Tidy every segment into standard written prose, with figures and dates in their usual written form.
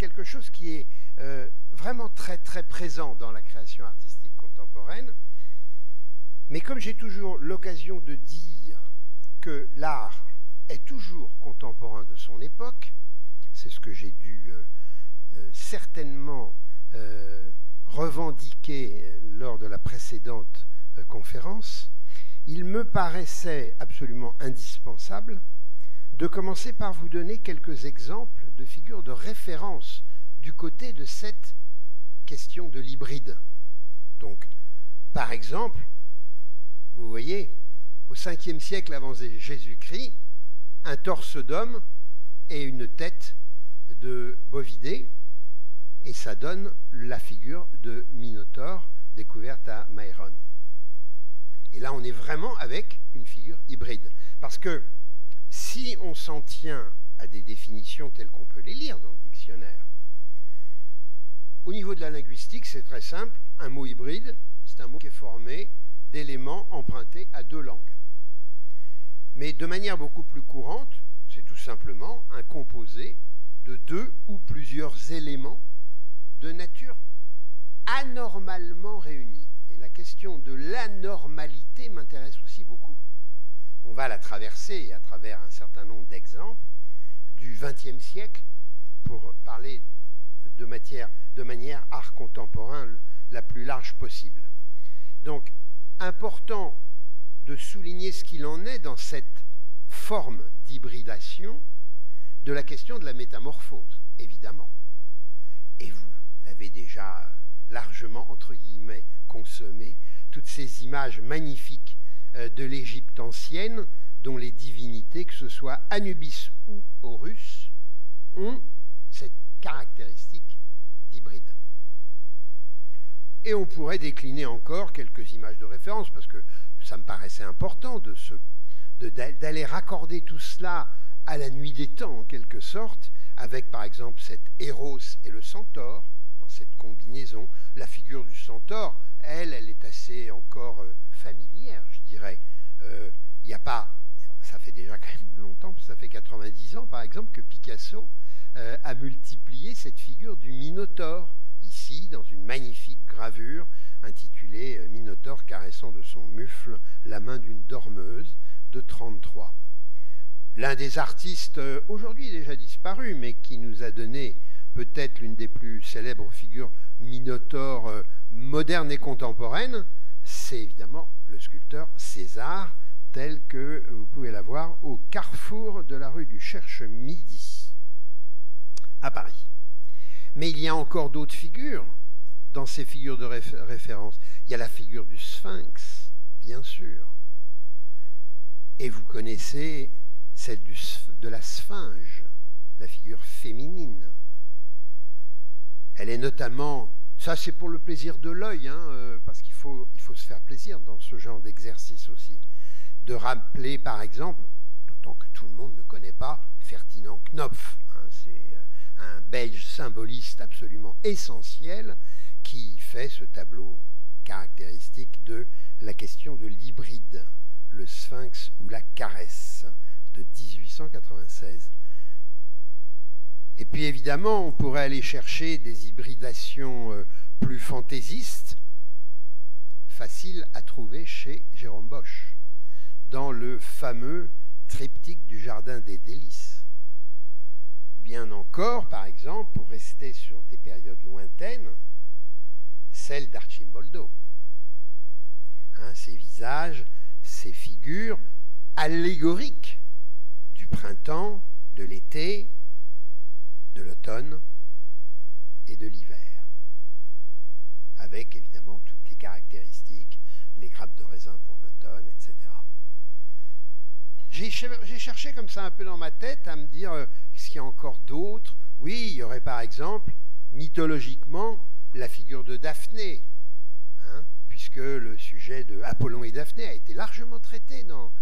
quelque chose qui est vraiment très très présent dans la création artistique contemporaine. Mais comme j'ai toujours l'occasion de dire que l'art est toujours contemporain de son époque, c'est ce que j'ai dû certainement revendiquer lors de la précédente conférence, il me paraissait absolument indispensable de commencer par vous donner quelques exemples de figures de référence du côté de cette question de l'hybride. Donc, par exemple, vous voyez, au 5e siècle avant Jésus-Christ, un torse d'homme et une tête de bovidé, et ça donne la figure de Minotaure découverte à Myron. Et là, on est vraiment avec une figure hybride. Parce que si on s'en tient à des définitions telles qu'on peut les lire dans le dictionnaire, au niveau de la linguistique, c'est très simple. Un mot hybride, c'est un mot qui est formé d'éléments empruntés à deux langues. Mais de manière beaucoup plus courante, c'est tout simplement un composé de deux ou plusieurs éléments de nature anormalement réunis. Et la question de l'anormalité m'intéresse aussi beaucoup. On va la traverser à travers un certain nombre d'exemples du XXe siècle pour parler de manière art contemporain la plus large possible. Donc, important de souligner ce qu'il en est dans cette forme d'hybridation de la question de la métamorphose, évidemment. Et vous l'avez déjà largement, entre guillemets, consommé, toutes ces images magnifiques de l'Égypte ancienne, dont les divinités, que ce soit Anubis ou Horus, ont cette caractéristique d'hybride. Et on pourrait décliner encore quelques images de référence, parce que ça me paraissait important d'aller raccorder tout cela à la nuit des temps, en quelque sorte, avec par exemple cet Eros et le centaure, dans cette combinaison. La figure du centaure, elle est assez encore familière, je dirais. Il n'y a pas, ça fait déjà quand même longtemps, ça fait 90 ans par exemple, que Picasso a multiplié cette figure du Minotaure, ici dans une magnifique gravure intitulée Minotaure caressant de son mufle la main d'une dormeuse de 1933. L'un des artistes aujourd'hui déjà disparu, mais qui nous a donné peut-être l'une des plus célèbres figures minotaures modernes et contemporaines, c'est évidemment le sculpteur César, tel que vous pouvez la voir au carrefour de la rue du Cherche-Midi, à Paris. Mais il y a encore d'autres figures dans ces figures de référence. Il y a la figure du Sphinx, bien sûr. Et vous connaissez celle de la Sphinge, la figure féminine. Elle est notamment, ça c'est pour le plaisir de l'œil, hein, parce qu'il faut se faire plaisir dans ce genre d'exercice aussi, de rappeler par exemple, d'autant que tout le monde ne connaît pas Ferdinand Knopf, hein, c'est un Belge symboliste absolument essentiel qui fait ce tableau caractéristique de la question de l'hybride, le Sphinx ou la caresse de 1896. Et puis évidemment, on pourrait aller chercher des hybridations plus fantaisistes, faciles à trouver chez Jérôme Bosch, dans le fameux triptyque du Jardin des Délices. Ou bien encore, par exemple, pour rester sur des périodes lointaines, celle d'Arcimboldo. Hein, ces visages, ces figures allégoriques du printemps, de l'été, de l'automne et de l'hiver, avec évidemment toutes les caractéristiques, les grappes de raisin pour l'automne, etc. J'ai cherché comme ça un peu dans ma tête à me dire, est-ce qu'il y a encore d'autres? Oui, il y aurait par exemple, mythologiquement, la figure de Daphné, hein, puisque le sujet de Apollon et Daphné a été largement traité dans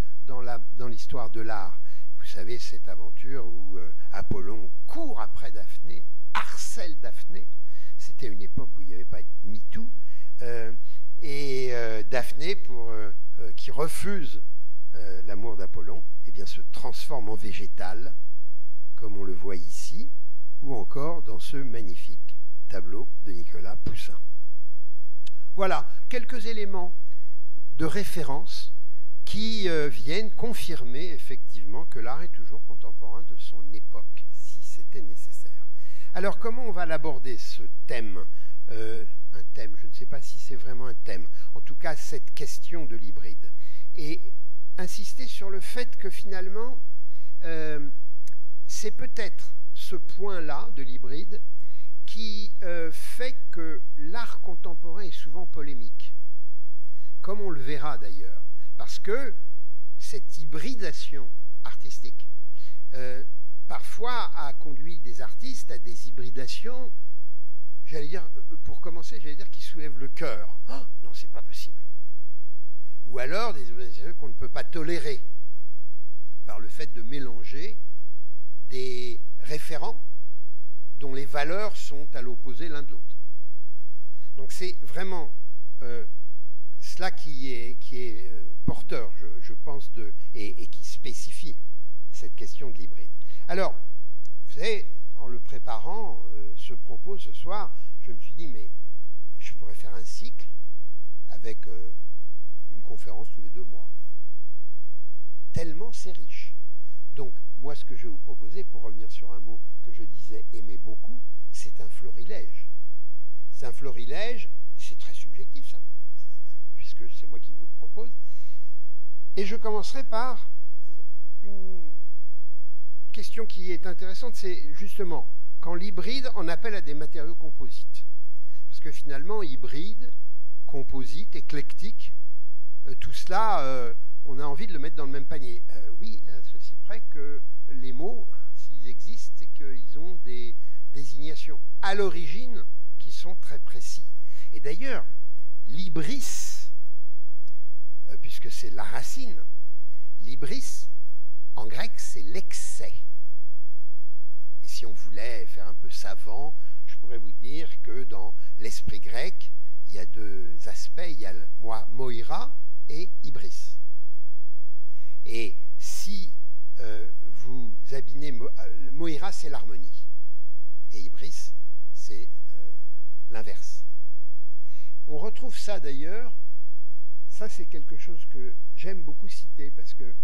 l'histoire de l'art. Vous savez, cette aventure où Apollon court après Daphné, harcèle Daphné. C'était une époque où il n'y avait pas MeToo. Et Daphné, qui refuse l'amour d'Apollon, eh bien, se transforme en végétal, comme on le voit ici, ou encore dans ce magnifique tableau de Nicolas Poussin. Voilà quelques éléments de référence qui viennent confirmer effectivement que l'art est toujours contemporain de son époque, si c'était nécessaire. Alors comment on va l'aborder, ce thème? Un thème, je ne sais pas si c'est vraiment un thème, en tout cas cette question de l'hybride. Et insister sur le fait que finalement, c'est peut-être ce point-là de l'hybride qui fait que l'art contemporain est souvent polémique, comme on le verra d'ailleurs, parce que cette hybridation artistique parfois a conduit des artistes à des hybridations, j'allais dire, pour commencer, j'allais dire qui soulèvent le cœur. Oh, non, c'est pas possible. Ou alors des hybridations qu'on ne peut pas tolérer par le fait de mélanger des référents dont les valeurs sont à l'opposé l'un de l'autre. Donc c'est vraiment cela qui est porteur, je pense, et qui spécifie cette question de l'hybride. Alors, vous savez, en le préparant, ce propos ce soir, je me suis dit, mais je pourrais faire un cycle avec une conférence tous les 2 mois. Tellement c'est riche. Donc, moi, ce que je vais vous proposer, pour revenir sur un mot que je disais aimer beaucoup, c'est un florilège. C'est un florilège, c'est très subjectif, ça, puisque c'est moi qui vous le propose. Et je commencerai par une question qui est intéressante, c'est justement quand l'hybride en appelle à des matériaux composites. Parce que finalement, hybride, composite, éclectique, tout cela, on a envie de le mettre dans le même panier. Oui, à ceci près que les mots, s'ils existent, c'est qu'ils ont des désignations à l'origine qui sont très précis. Et d'ailleurs, l'hybris, puisque c'est la racine, l'hybris, en grec, c'est l'excès. Et si on voulait faire un peu savant, je pourrais vous dire que dans l'esprit grec, il y a 2 aspects, il y a moira et hybris. Et si vous abîmez, moira, c'est l'harmonie, et hybris, c'est l'inverse. On retrouve ça d'ailleurs, ça c'est quelque chose que j'aime beaucoup citer, parce que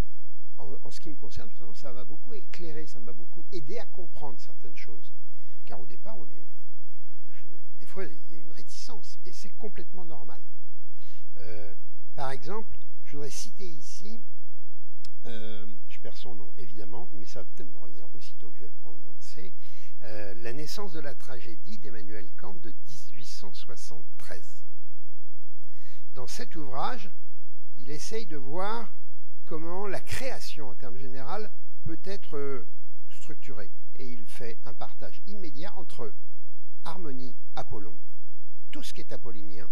en ce qui me concerne, ça m'a beaucoup éclairé, ça m'a beaucoup aidé à comprendre certaines choses. Car au départ, des fois, il y a une réticence, et c'est complètement normal. Par exemple, je voudrais citer ici, je perds son nom évidemment, mais ça va peut-être me revenir aussitôt que je vais le prononcer, La naissance de la tragédie d'Emmanuel Kant de 1873. Dans cet ouvrage, il essaye de voir comment la création, en termes généraux, peut être structurée. Et il fait un partage immédiat entre harmonie, Apollon, tout ce qui est apollinien,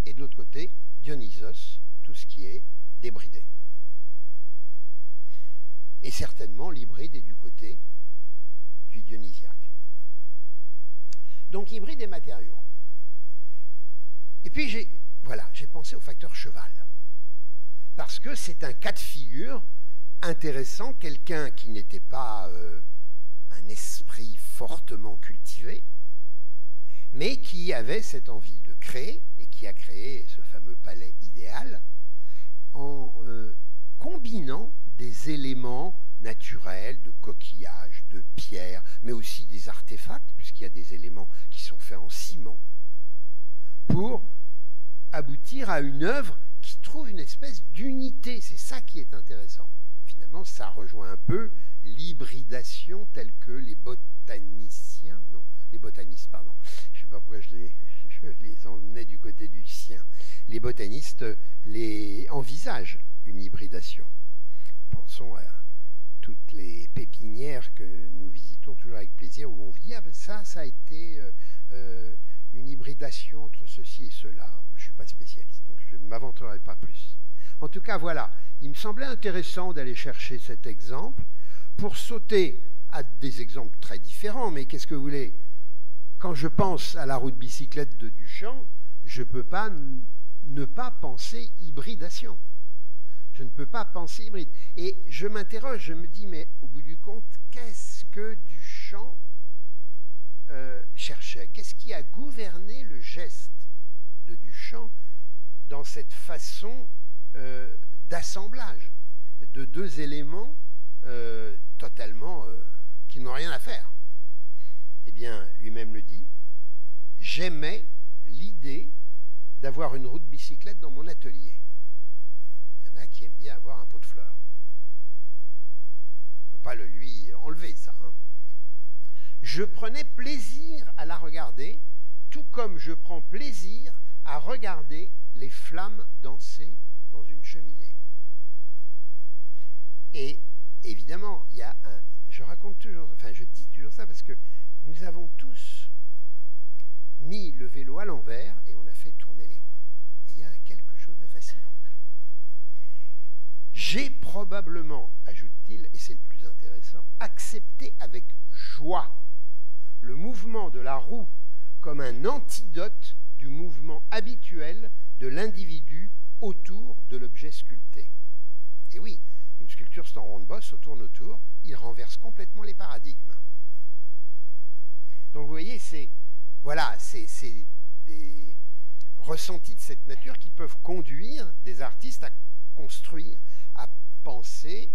et de l'autre côté, Dionysos, tout ce qui est débridé. Et certainement, l'hybride est du côté du dionysiaque. Donc, hybride et matériaux. Et puis, j'ai pensé au facteur cheval. Parce que c'est un cas de figure intéressant, quelqu'un qui n'était pas un esprit fortement cultivé, mais qui avait cette envie de créer, et qui a créé ce fameux palais idéal, en combinant des éléments naturels, de coquillages, de pierres, mais aussi des artefacts, puisqu'il y a des éléments qui sont faits en ciment, pour aboutir à une œuvre qui trouve une espèce d'unité. C'est ça qui est intéressant. Finalement, ça rejoint un peu l'hybridation telle que les botanistes, pardon. Je ne sais pas pourquoi je les emmenais du côté du sien. Les botanistes envisagent une hybridation. Pensons à toutes les pépinières que nous visitons toujours avec plaisir, où on vous dit ah ben ça a été une hybridation entre ceci et cela. Moi, je ne suis pas spécialiste, donc je ne m'aventurerai pas plus. En tout cas, voilà, il me semblait intéressant d'aller chercher cet exemple pour sauter à des exemples très différents, mais qu'est-ce que vous voulez? Quand je pense à la roue de bicyclette de Duchamp, je ne peux pas ne pas penser hybridation. Je ne peux pas penser hybride. Et je m'interroge, je me dis, mais au bout du compte, qu'est-ce que Duchamp cherchait? Qu'est-ce qui a gouverné le geste de Duchamp dans cette façon d'assemblage de deux éléments totalement qui n'ont rien à faire? Eh bien, lui-même le dit, j'aimais l'idée d'avoir une roue de bicyclette dans mon atelier. Il y en a qui aiment bien avoir un pot de fleurs. On ne peut pas le lui enlever, ça. Hein. Je prenais plaisir à la regarder, tout comme je prends plaisir à regarder les flammes danser dans une cheminée. Et évidemment, il y a un... Je raconte toujours, enfin je dis toujours ça parce que nous avons tous mis le vélo à l'envers et on a fait tourner les roues. Et il y a quelque chose de fascinant. J'ai probablement, ajoute-t-il, et c'est le plus intéressant, accepté avec joie le mouvement de la roue comme un antidote du mouvement habituel de l'individu autour de l'objet sculpté. Et oui, une sculpture sans rond de bosse tourne autour, il renverse complètement les paradigmes. Donc vous voyez, c'est des ressentis de cette nature qui peuvent conduire des artistes à construire, à penser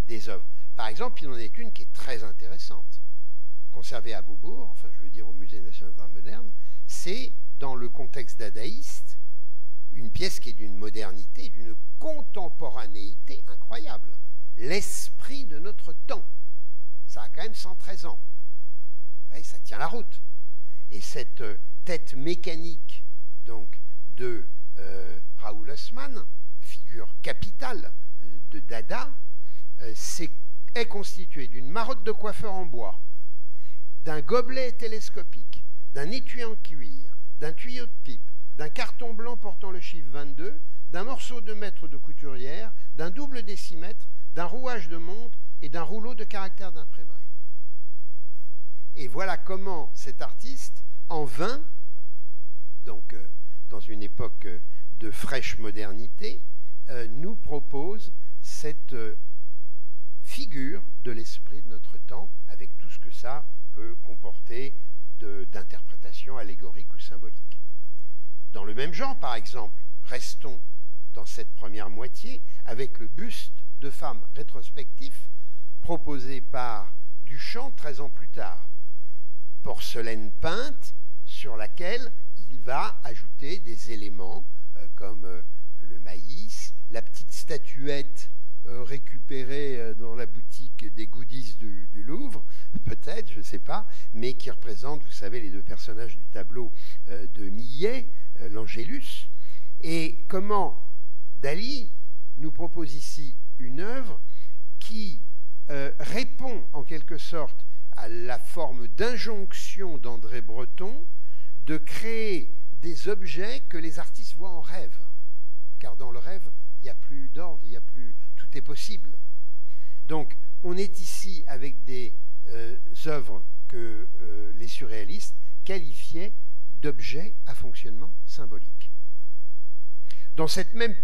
des œuvres. Par exemple, il en est une qui est très intéressante, conservée à Beaubourg, enfin je veux dire au Musée national d'art moderne, c'est dans le contexte dadaïste, une pièce qui est d'une modernité, d'une contemporanéité incroyable. L'esprit de notre temps. Ça a quand même 113 ans. Ouais, ça tient la route. Et cette tête mécanique donc, de Raoul Haussmann, figure capitale de Dada, est constituée d'une marotte de coiffeur en bois, d'un gobelet télescopique, d'un étui en cuir, d'un tuyau de pipe, d'un carton blanc portant le chiffre 22, d'un morceau de mètre de couturière, d'un double décimètre, d'un rouage de montre et d'un rouleau de caractère d'imprimerie. Et voilà comment cet artiste, en vain, donc dans une époque de fraîche modernité, nous propose cette figure de l'esprit de notre temps, avec tout ce que ça peut comporter d'interprétation allégorique ou symbolique. Dans le même genre, par exemple, restons dans cette première moitié avec le buste de femme rétrospectif proposé par Duchamp 13 ans plus tard. Porcelaine peinte sur laquelle il va ajouter des éléments comme le maïs, la petite statuette récupérée dans la boutique des goodies du Louvre, peut-être, je ne sais pas, mais qui représente, vous savez, les deux personnages du tableau de Millet, l'Angélus, et comment Dali nous propose ici une œuvre qui répond en quelque sorte à la forme d'injonction d'André Breton de créer des objets que les artistes voient en rêve. Car dans le rêve, il n'y a plus d'ordre, il n'y a plus... tout est possible. Donc, on est ici avec des œuvres que les surréalistes qualifiaient d'objets à fonctionnement symbolique. Dans cette même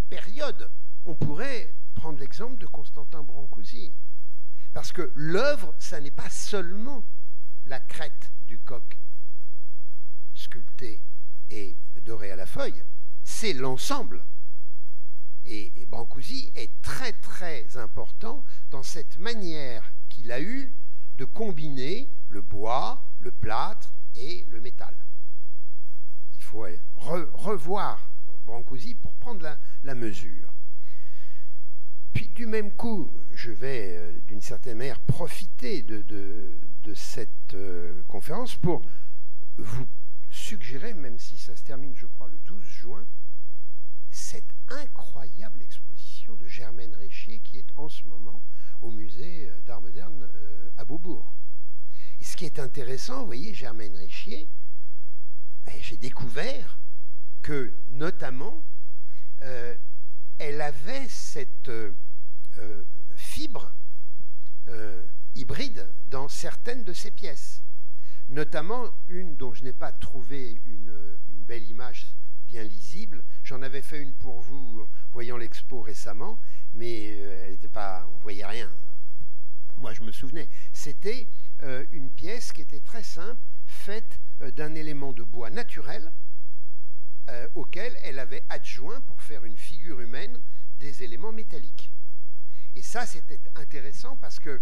période, on pourrait prendre l'exemple de Constantin Brancusi. Parce que l'œuvre, ça n'est pas seulement la crête du coq sculpté et doré à la feuille, c'est l'ensemble. Et Brancusi est très très important dans cette manière qu'il a eue de combiner le bois, le plâtre et le métal. Il faut revoir Brancusi pour prendre la mesure. Puis du même coup, je vais d'une certaine manière profiter de cette conférence pour vous suggérer, même si ça se termine, je crois, le 12 juin, cette incroyable exposition de Germaine Richier qui est en ce moment au musée d'art moderne à Beaubourg. Et ce qui est intéressant, vous voyez, Germaine Richier, j'ai découvert que, notamment, elle avait cette fibre hybride dans certaines de ses pièces. Notamment une dont je n'ai pas trouvé une belle image bien lisible. J'en avais fait une pour vous, voyant l'expo récemment, mais elle n'était pas, on ne voyait rien. Moi, je me souvenais. C'était une pièce qui était très simple, faite d'un élément de bois naturel auquel elle avait adjoint, pour faire une figure humaine, des éléments métalliques. Et ça, c'était intéressant parce qu'elle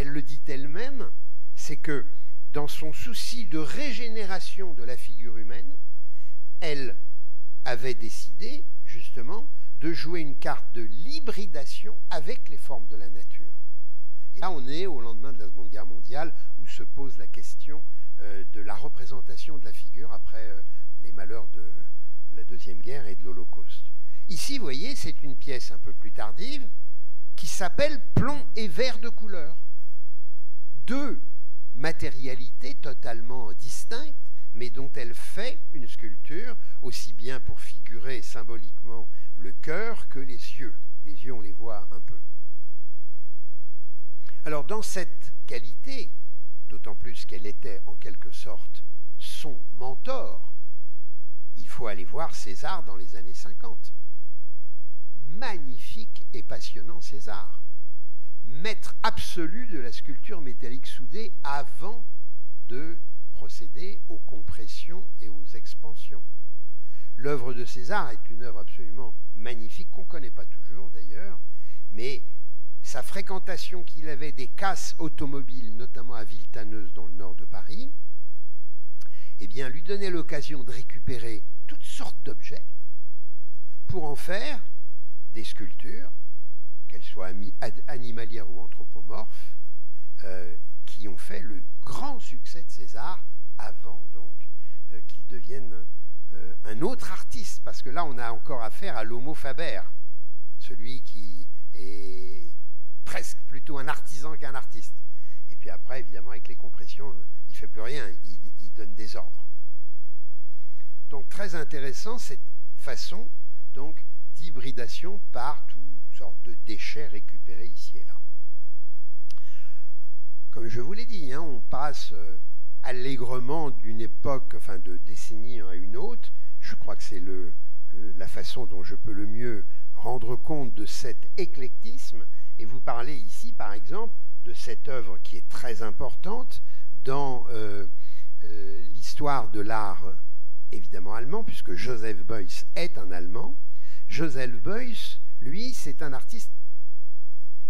le dit elle-même, c'est que dans son souci de régénération de la figure humaine, elle avait décidé, justement, de jouer une carte de l'hybridation avec les formes de la nature. Et là, on est au lendemain de la Seconde Guerre mondiale, où se pose la question de la représentation de la figure après les malheurs de la Deuxième Guerre et de l'Holocauste. Ici, vous voyez, c'est une pièce un peu plus tardive qui s'appelle Plomb et verre de couleur. Deux matérialités totalement distinctes, mais dont elle fait une sculpture, aussi bien pour figurer symboliquement le cœur que les yeux. Les yeux, on les voit un peu. Alors, dans cette qualité, d'autant plus qu'elle était en quelque sorte son mentor, il faut aller voir César dans les années 50. Magnifique et passionnant César. Maître absolu de la sculpture métallique soudée avant de procéder aux compressions et aux expansions. L'œuvre de César est une œuvre absolument magnifique, qu'on ne connaît pas toujours d'ailleurs, mais sa fréquentation qu'il avait des casses automobiles, notamment à Villetaneuse dans le nord de Paris, eh bien, lui donnait l'occasion de récupérer toutes sortes d'objets pour en faire des sculptures, qu'elles soient animalières ou anthropomorphes, qui ont fait le grand succès de César avant donc qu'il devienne un autre artiste, parce que là on a encore affaire à l'homo faber, celui qui est presque plutôt un artisan qu'un artiste. Et puis après, évidemment, avec les compressions, il ne fait plus rien, il donne des ordres. Donc très intéressant cette façon donc d'hybridation par toutes sortes de déchets récupérés ici et là. Comme je vous l'ai dit, hein, on passe allègrement d'une époque, enfin de décennie à une autre. Je crois que c'est la façon dont je peux le mieux rendre compte de cet éclectisme. Et vous parlez ici, par exemple, de cette œuvre qui est très importante dans l'histoire de l'art, évidemment allemand, puisque Joseph Beuys est un Allemand. Joseph Beuys, lui, c'est un artiste,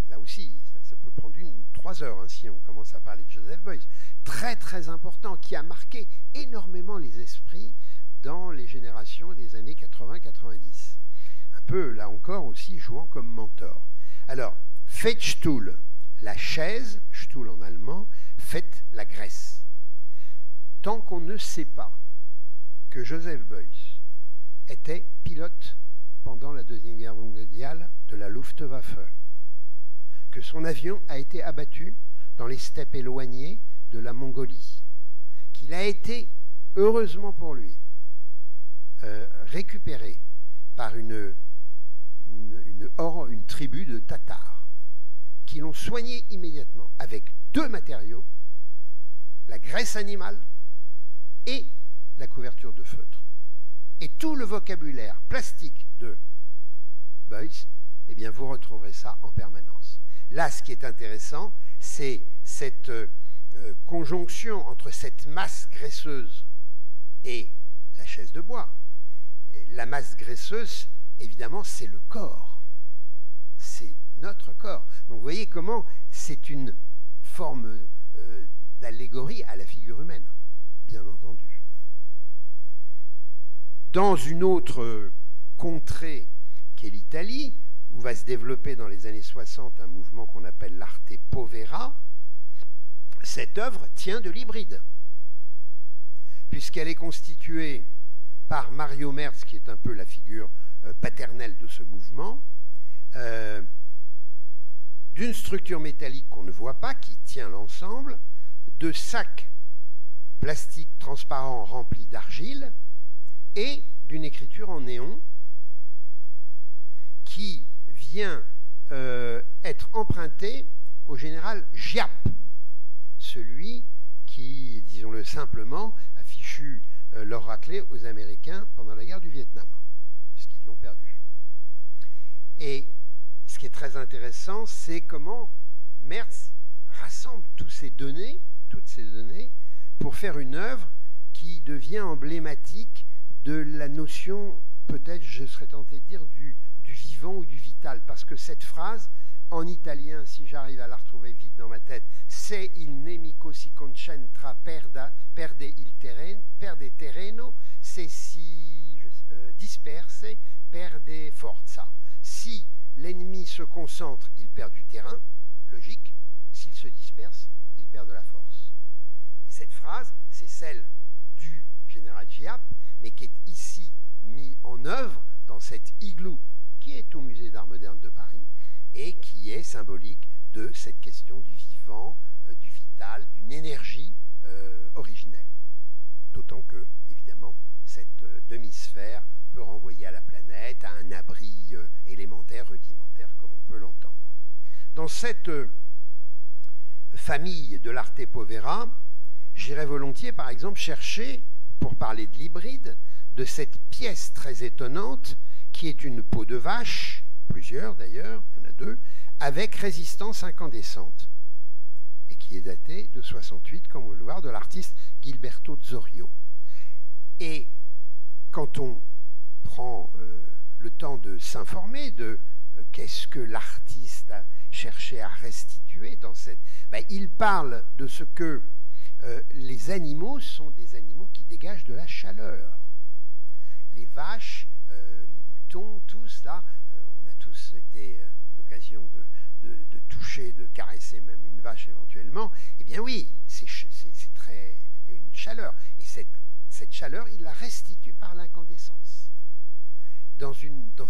là aussi, ça peut prendre 3 heures hein, si on commence à parler de Joseph Beuys, très très important, qui a marqué énormément les esprits dans les générations des années 80-90. Un peu, là encore, aussi jouant comme mentor. Alors, Fechtstuhl, la chaise, Stuhl en allemand, fait la graisse. Tant qu'on ne sait pas que Joseph Beuys était pilote pendant la Deuxième Guerre mondiale de la Luftwaffe, que son avion a été abattu dans les steppes éloignées de la Mongolie, qu'il a été, heureusement pour lui, récupéré par une tribu de Tatars, qui l'ont soigné immédiatement avec 2 matériaux, la graisse animale et la couverture de feutre. Et tout le vocabulaire plastique de Beuys, eh bien vous retrouverez ça en permanence. Là, ce qui est intéressant, c'est cette conjonction entre cette masse graisseuse et la chaise de bois. La masse graisseuse, évidemment, c'est le corps. C'est notre corps. Donc vous voyez comment c'est une forme d'allégorie à la figure humaine, bien entendu. Dans une autre contrée qu'est l'Italie, où va se développer dans les années 60 un mouvement qu'on appelle l'arte povera, cette œuvre tient de l'hybride, puisqu'elle est constituée par Mario Merz, qui est un peu la figure paternelle de ce mouvement, d'une structure métallique qu'on ne voit pas, qui tient l'ensemble, de sacs plastiques transparents remplis d'argile, et d'une écriture en néon qui vient être empruntée au général Giap, celui qui, disons-le simplement, a fichu leur raclée aux Américains pendant la guerre du Vietnam, puisqu'ils l'ont perdu. Et ce qui est très intéressant, c'est comment Merz rassemble toutes ces données toutes ces données pour faire une œuvre qui devient emblématique de la notion, peut-être je serais tenté de dire, du vivant ou du vital, parce que cette phrase, en italien, si j'arrive à la retrouver vite dans ma tête, se il nemico si concentra perde terreno, se si disperse perde forza. Si l'ennemi se concentre, il perd du terrain, logique. S'il se disperse, il perd de la force. Et cette phrase, c'est celle du général Giap, mais qui est ici mis en œuvre dans cet igloo qui est au musée d'art moderne de Paris et qui est symbolique de cette question du vivant, du vital, d'une énergie originelle. D'autant que, évidemment, cette demi-sphère peut renvoyer à la planète, à un abri élémentaire, rudimentaire, comme on peut l'entendre. Dans cette famille de l'arte povera, j'irais volontiers, par exemple, chercher, pour parler de l'hybride, de cette pièce très étonnante qui est une peau de vache, plusieurs d'ailleurs, il y en a deux, avec résistance incandescente, et qui est datée de 68, comme vous le voyez, de l'artiste Gilberto Zorio. Et quand on prend le temps de s'informer de qu'est-ce que l'artiste a cherché à restituer dans cette... Ben, il parle de ce que les animaux sont des animaux qui dégagent de la chaleur. Les vaches, les moutons, tous là, on a tous été l'occasion de toucher, de caresser même une vache éventuellement. Eh bien oui, c'est très... il y a une chaleur. Et cette chaleur, il la restitue par l'incandescence. Dans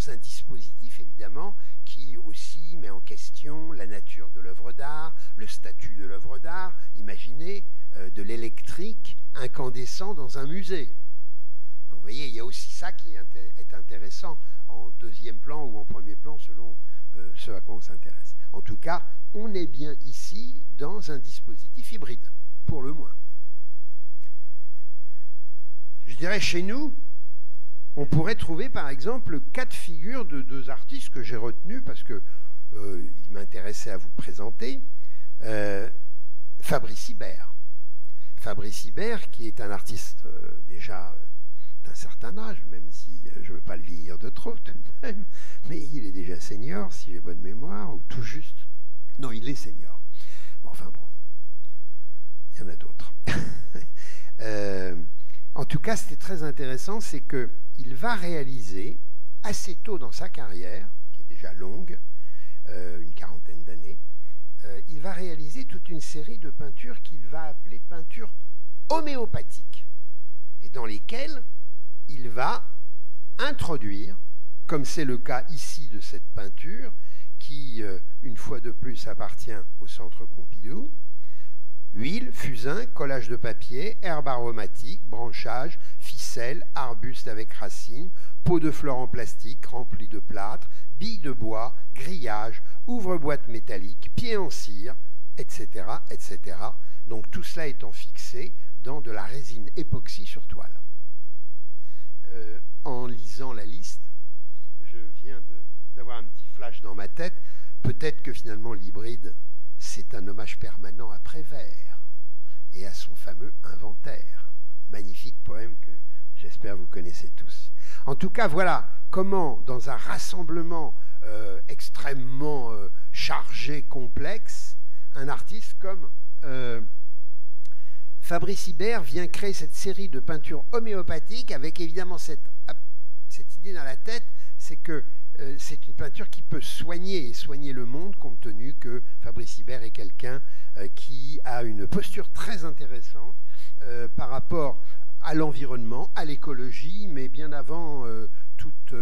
un dispositif, évidemment, qui aussi met en question la nature de l'œuvre d'art, le statut de l'œuvre d'art. Imaginez de l'électrique incandescent dans un musée. Donc vous voyez, il y a aussi ça qui est intéressant en deuxième plan ou en premier plan, selon ce à quoi on s'intéresse. En tout cas, on est bien ici dans un dispositif hybride, pour le moins. Je dirais chez nous, on pourrait trouver par exemple 4 figures de 2 artistes que j'ai retenus parce que il m'intéressait à vous présenter. Fabrice Hibert. Fabrice Hibert, qui est un artiste déjà d'un certain âge, même si je ne veux pas le vieillir de trop tout de même, mais il est déjà senior, si j'ai bonne mémoire, ou tout juste. Non, il est senior. Bon, enfin bon, il y en a d'autres. En tout cas, ce qui est très intéressant, c'est qu'il va réaliser, assez tôt dans sa carrière, qui est déjà longue, une quarantaine d'années, il va réaliser toute une série de peintures qu'il va appeler peintures homéopathiques, et dans lesquelles il va introduire, comme c'est le cas ici de cette peinture, qui, une fois de plus, appartient au Centre Pompidou, huile, fusain, collage de papier, herbe aromatique, branchage, ficelle, arbuste avec racines, pot de fleurs en plastique rempli de plâtre, billes de bois, grillage, ouvre-boîte métallique, pieds en cire, etc., etc. Donc tout cela étant fixé dans de la résine époxy sur toile. En lisant la liste, je viens d'avoir un petit flash dans ma tête. Peut-être que finalement l'hybride, c'est un hommage permanent à Prévert et à son fameux inventaire. Magnifique poème que j'espère vous connaissez tous. En tout cas, voilà comment, dans un rassemblement extrêmement chargé, complexe, un artiste comme Fabrice Hibert vient créer cette série de peintures homéopathiques avec évidemment cette idée dans la tête, c'est que c'est une peinture qui peut soigner le monde, compte tenu que Fabrice Hibert est quelqu'un qui a une posture très intéressante par rapport à l'environnement, à l'écologie, mais bien avant toute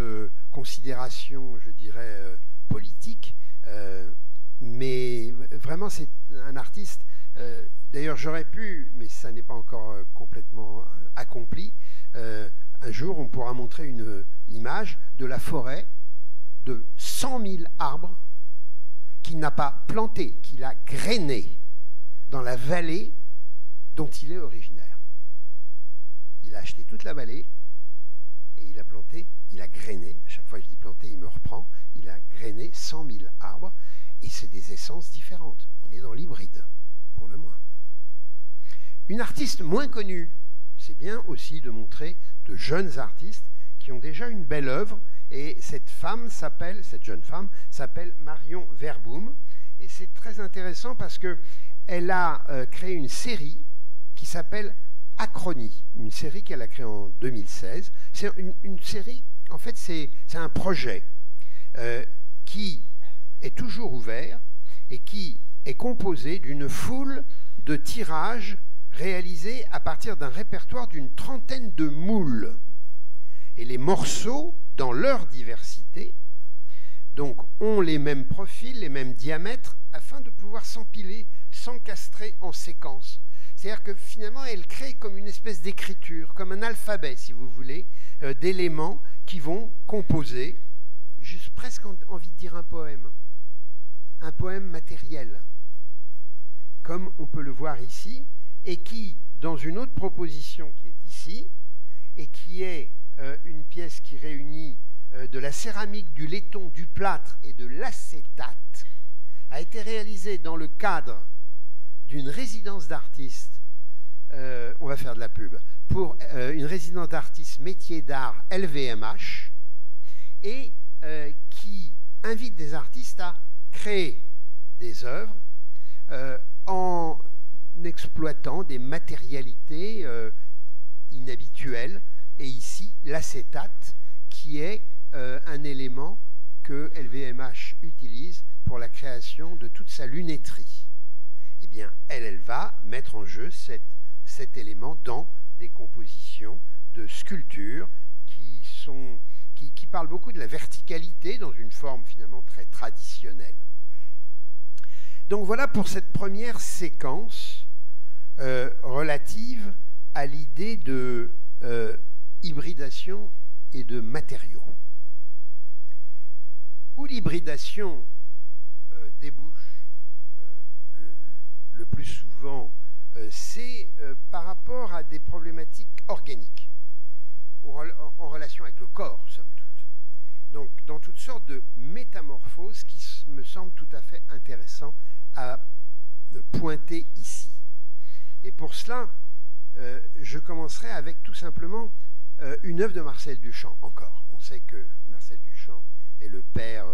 considération, je dirais, politique. Mais vraiment, c'est un artiste... D'ailleurs, j'aurais pu, mais ça n'est pas encore complètement accompli, un jour, on pourra montrer une image de la forêt de 100 000 arbres qu'il n'a pas plantés, qu'il a grainés dans la vallée dont il est originaire. Il a acheté toute la vallée et il a planté, il a grainé, à chaque fois que je dis planter, il me reprend, il a grainé 100 000 arbres et c'est des essences différentes. On est dans l'hybride, pour le moins. Une artiste moins connue, c'est bien aussi de montrer de jeunes artistes qui ont déjà une belle œuvre. Et cette jeune femme s'appelle Marion Verboom. Et c'est très intéressant parce qu'elle a créé une série qui s'appelle Achronie, une série qu'elle a créée en 2016. C'est une série, en fait, c'est un projet qui est toujours ouvert et qui est composé d'une foule de tirages réalisés à partir d'un répertoire d'une trentaine de moules. Et les morceaux, dans leur diversité, donc, ont les mêmes profils, les mêmes diamètres, afin de pouvoir s'empiler, s'encastrer en séquence. C'est-à-dire que finalement, elle crée comme une espèce d'écriture, comme un alphabet, si vous voulez, d'éléments qui vont composer, juste presque envie de dire un poème matériel, comme on peut le voir ici, et qui, dans une autre proposition qui est ici, et qui est une pièce qui réunit de la céramique, du laiton, du plâtre et de l'acétate, a été réalisée dans le cadre d'une résidence d'artistes, on va faire de la pub, pour une résidence d'artistes métiers d'art LVMH, et qui invite des artistes à créer des œuvres en exploitant des matérialités inhabituelles, et ici l'acétate, qui est un élément que LVMH utilise pour la création de toute sa lunetterie. Eh bien, elle va mettre en jeu cet élément dans des compositions de sculptures qui parlent beaucoup de la verticalité dans une forme finalement très traditionnelle. Donc voilà pour cette première séquence relative à l'idée de hybridation et de matériaux. Où l'hybridation débouche le plus souvent, c'est par rapport à des problématiques organiques, en relation avec le corps, somme toute. Donc, dans toutes sortes de métamorphoses qui me semblent tout à fait intéressant à pointer ici. Et pour cela, je commencerai avec tout simplement une œuvre de Marcel Duchamp, encore. On sait que Marcel Duchamp est le père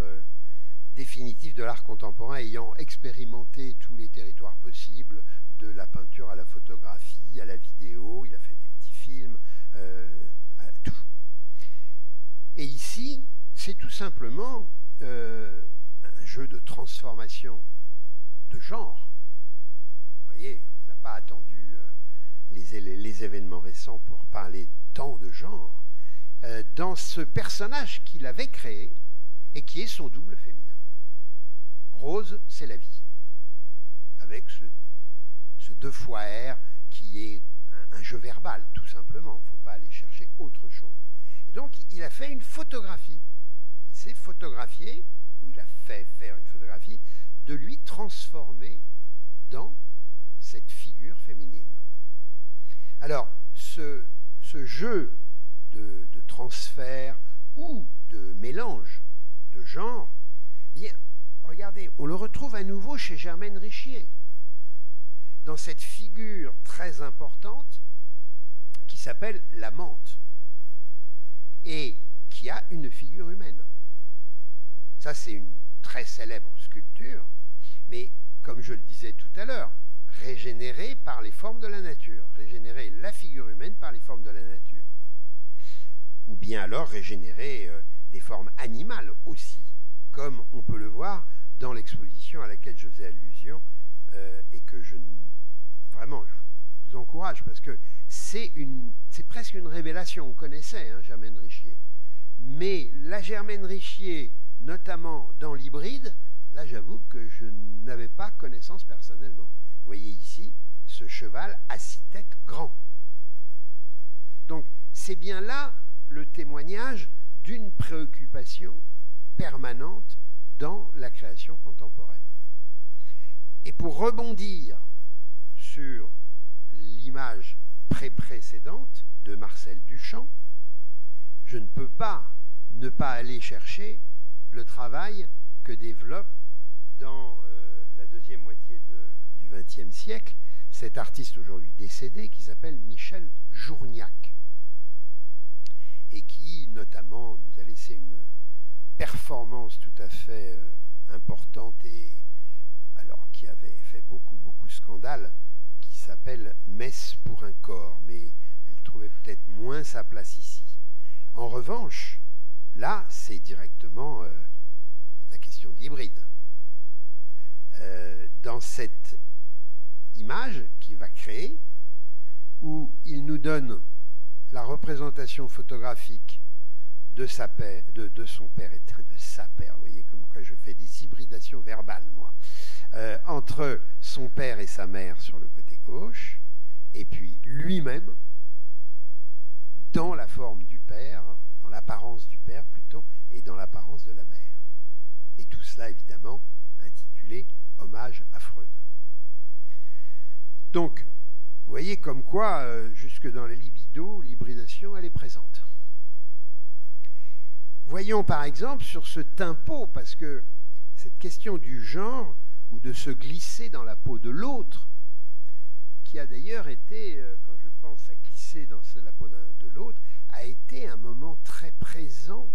définitif de l'art contemporain, ayant expérimenté tous les territoires possibles, de la peinture à la photographie, à la vidéo, il a fait des petits films, à tout. Et ici, c'est tout simplement un jeu de transformation de genre. Vous voyez, on n'a pas attendu les événements récents pour parler tant de genre, dans ce personnage qu'il avait créé et qui est son double féminin. Rose, c'est la vie, avec ce 2 fois R qui est un jeu verbal, tout simplement. Il ne faut pas aller chercher autre chose. Et donc, il a fait une photographie. Il s'est photographié, ou il a fait faire une photographie, de lui transformer dans cette figure féminine. Alors, ce jeu de transfert ou de mélange de genre, bien, regardez, on le retrouve à nouveau chez Germaine Richier, dans cette figure très importante qui s'appelle l'amante, et qui a une figure humaine. Ça, c'est une très célèbre sculpture, mais comme je le disais tout à l'heure, régénérée par les formes de la nature, régénérer la figure humaine par les formes de la nature. Ou bien alors régénérer des formes animales aussi, comme on peut le voir dans l'exposition à laquelle je faisais allusion et que vraiment, je vous encourage, parce que c'est presque une révélation. On connaissait Germaine Richier. Mais la Germaine Richier, notamment dans l'hybride, là j'avoue que je n'avais pas connaissance personnellement. Vous voyez ici ce cheval à 6 têtes grand. Donc c'est bien là le témoignage d'une préoccupation permanente dans la création contemporaine. Et pour rebondir sur l'image précédente de Marcel Duchamp, je ne peux pas ne pas aller chercher le travail que développe dans la deuxième moitié du XXe siècle cet artiste aujourd'hui décédé qui s'appelle Michel Journiac et qui notamment nous a laissé une performance tout à fait importante et alors qui avait fait beaucoup scandale, qui s'appelle Messe pour un corps, mais elle trouvait peut-être moins sa place ici. En revanche, là, c'est directement la question de l'hybride. Dans cette image qu'il va créer, où il nous donne la représentation photographique de son père et de sa père, vous voyez comme quoi je fais des hybridations verbales, moi, entre son père et sa mère sur le côté gauche, et puis lui-même dans la forme du père, dans l'apparence du père plutôt, et dans l'apparence de la mère. Et tout cela, évidemment, intitulé « Hommage à Freud ». Donc, vous voyez comme quoi, jusque dans la libido, l'hybridation, elle est présente. Voyons par exemple sur ce tempo, parce que cette question du genre, ou de se glisser dans la peau de l'autre, qui a d'ailleurs été, quand je pense à glisser dans la peau de l'autre, a été un moment très présent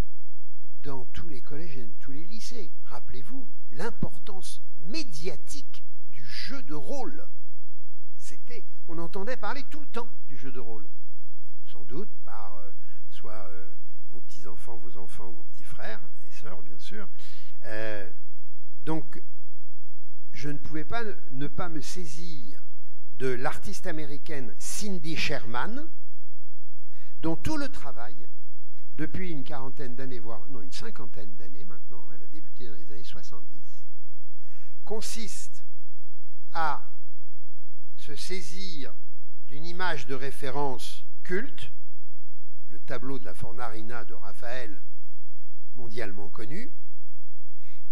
dans tous les collèges et dans tous les lycées. Rappelez-vous l'importance médiatique du jeu de rôle. On entendait parler tout le temps du jeu de rôle, sans doute par soit vos petits-enfants, vos enfants ou vos petits frères et sœurs, bien sûr. Donc, je ne pouvais pas ne pas me saisir de l'artiste américaine Cindy Sherman, dont tout le travail, depuis une quarantaine d'années, voire non, une cinquantaine d'années maintenant, elle a débuté dans les années 70, consiste à se saisir d'une image de référence culte, le tableau de la Fornarina de Raphaël, mondialement connu,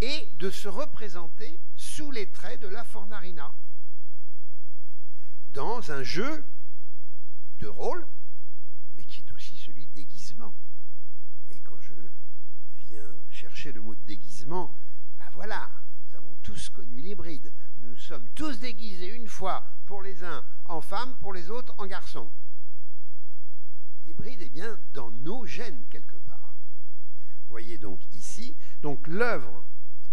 et de se représenter sous les traits de la Fornarina, dans un jeu de rôle, mais qui est aussi celui de déguisement. Et quand je viens chercher le mot de déguisement, ben voilà, nous avons tous connu l'hybride. Nous sommes tous déguisés une fois, pour les uns en femmes, pour les autres en garçons. L'hybride est bien dans nos gènes quelque part. Vous voyez donc ici, donc l'œuvre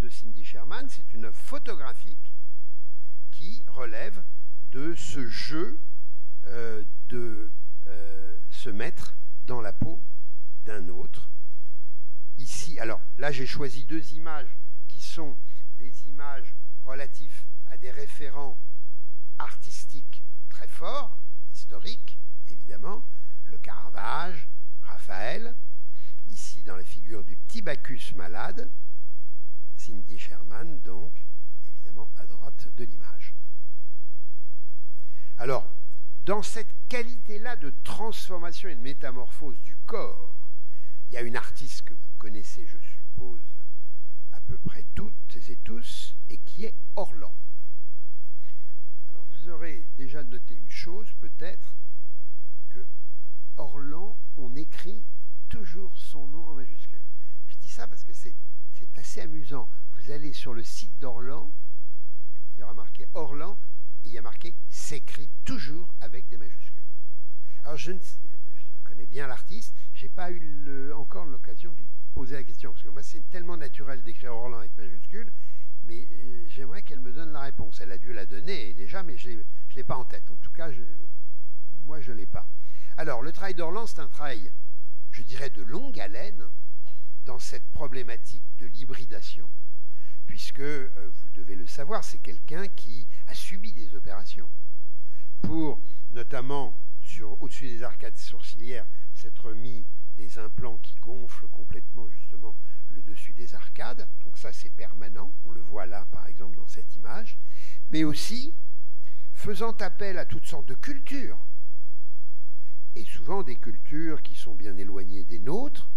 de Cindy Sherman, c'est une œuvre photographique qui relève de ce jeu de se mettre dans la peau d'un autre. Ici, alors là j'ai choisi deux images qui sont des images relatives à des référents artistiques très forts, historiques évidemment, le Caravage, Raphaël, ici dans la figure du petit Bacchus malade, Cindy Sherman donc évidemment à droite de l'image. Alors, dans cette qualité-là de transformation et de métamorphose du corps, il y a une artiste que vous connaissez, je suppose, à peu près toutes et tous, et qui est Orlan. Alors, vous aurez déjà noté une chose, peut-être, que Orlan, on écrit toujours son nom en majuscule. Je dis ça parce que c'est assez amusant. Vous allez sur le site d'Orlan, il y aura marqué Orlan, et il y a marqué « s'écrit toujours avec des majuscules ». Alors, je connais bien l'artiste, je n'ai pas eu encore l'occasion de lui poser la question, parce que moi, c'est tellement naturel d'écrire Orlan avec majuscules, mais j'aimerais qu'elle me donne la réponse. Elle a dû la donner déjà, mais je ne l'ai pas en tête. En tout cas, moi, je ne l'ai pas. Alors, le travail d'Orlan, c'est un travail, je dirais, de longue haleine dans cette problématique de l'hybridation, puisque, vous devez le savoir, c'est quelqu'un qui a subi des opérations pour, notamment, au-dessus des arcades sourcilières, s'être mis des implants qui gonflent complètement, justement, le dessus des arcades. Donc ça, c'est permanent. On le voit là, par exemple, dans cette image. Mais aussi, faisant appel à toutes sortes de cultures, et souvent des cultures qui sont bien éloignées des nôtres,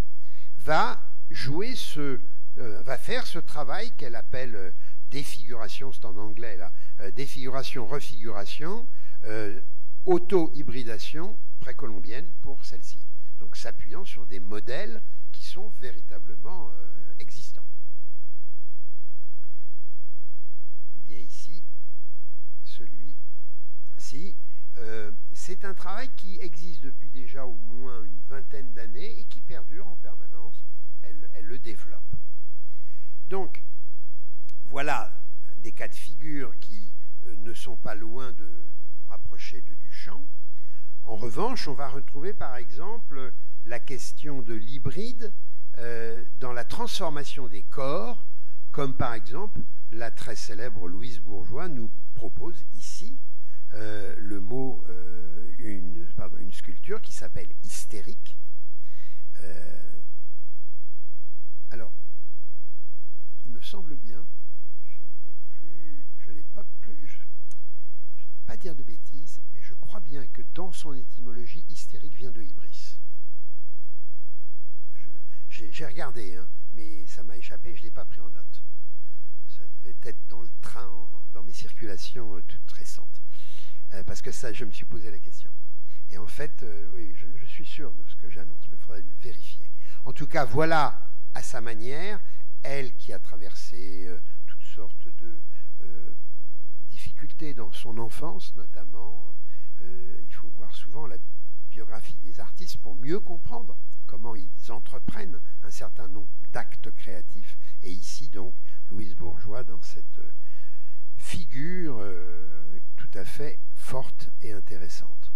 va faire ce travail qu'elle appelle défiguration, c'est en anglais là, défiguration, refiguration, auto-hybridation précolombienne pour celle-ci. Donc s'appuyant sur des modèles qui sont véritablement existants. Ou bien ici, Si, c'est un travail qui existe depuis déjà au moins une vingtaine d'années et qui perdure en permanence. Elle le développe. Donc, voilà des cas de figure qui ne sont pas loin de nous rapprocher de Duchamp. En revanche, on va retrouver par exemple la question de l'hybride dans la transformation des corps, comme par exemple la très célèbre Louise Bourgeois nous propose ici le mot, une sculpture qui s'appelle hystérique. Alors, il me semble bien, je n'ai pas plus, je ne voudrais pas dire de bêtises, mais je crois bien que dans son étymologie, hystérique vient de hybris. J'ai regardé, hein, mais ça m'a échappé, je ne l'ai pas pris en note. Ça devait être dans le train, dans mes circulations toutes récentes. Parce que ça, je me suis posé la question. Et en fait, oui, je suis sûr de ce que j'annonce, mais il faudrait le vérifier. En tout cas, voilà, à sa manière, elle qui a traversé toutes sortes de difficultés dans son enfance, notamment. Il faut voir souvent la biographie des artistes pour mieux comprendre comment ils entreprennent un certain nombre d'actes créatifs. Et ici, donc, Louise Bourgeois, dans cette figure tout à fait forte et intéressante.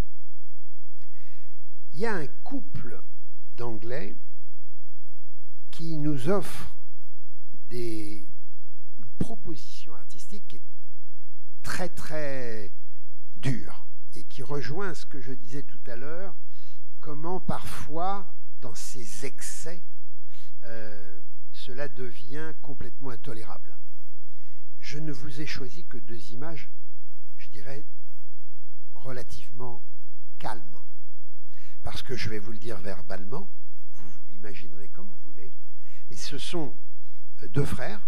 Il y a un couple d'Anglais qui nous offre une proposition artistique qui est très très dure et qui rejoint ce que je disais tout à l'heure, comment parfois dans ces excès cela devient complètement intolérable. Je ne vous ai choisi que deux images, je dirais, relativement calmes, parce que je vais vous le dire verbalement, vous l'imaginerez comme vous voulez, mais ce sont deux frères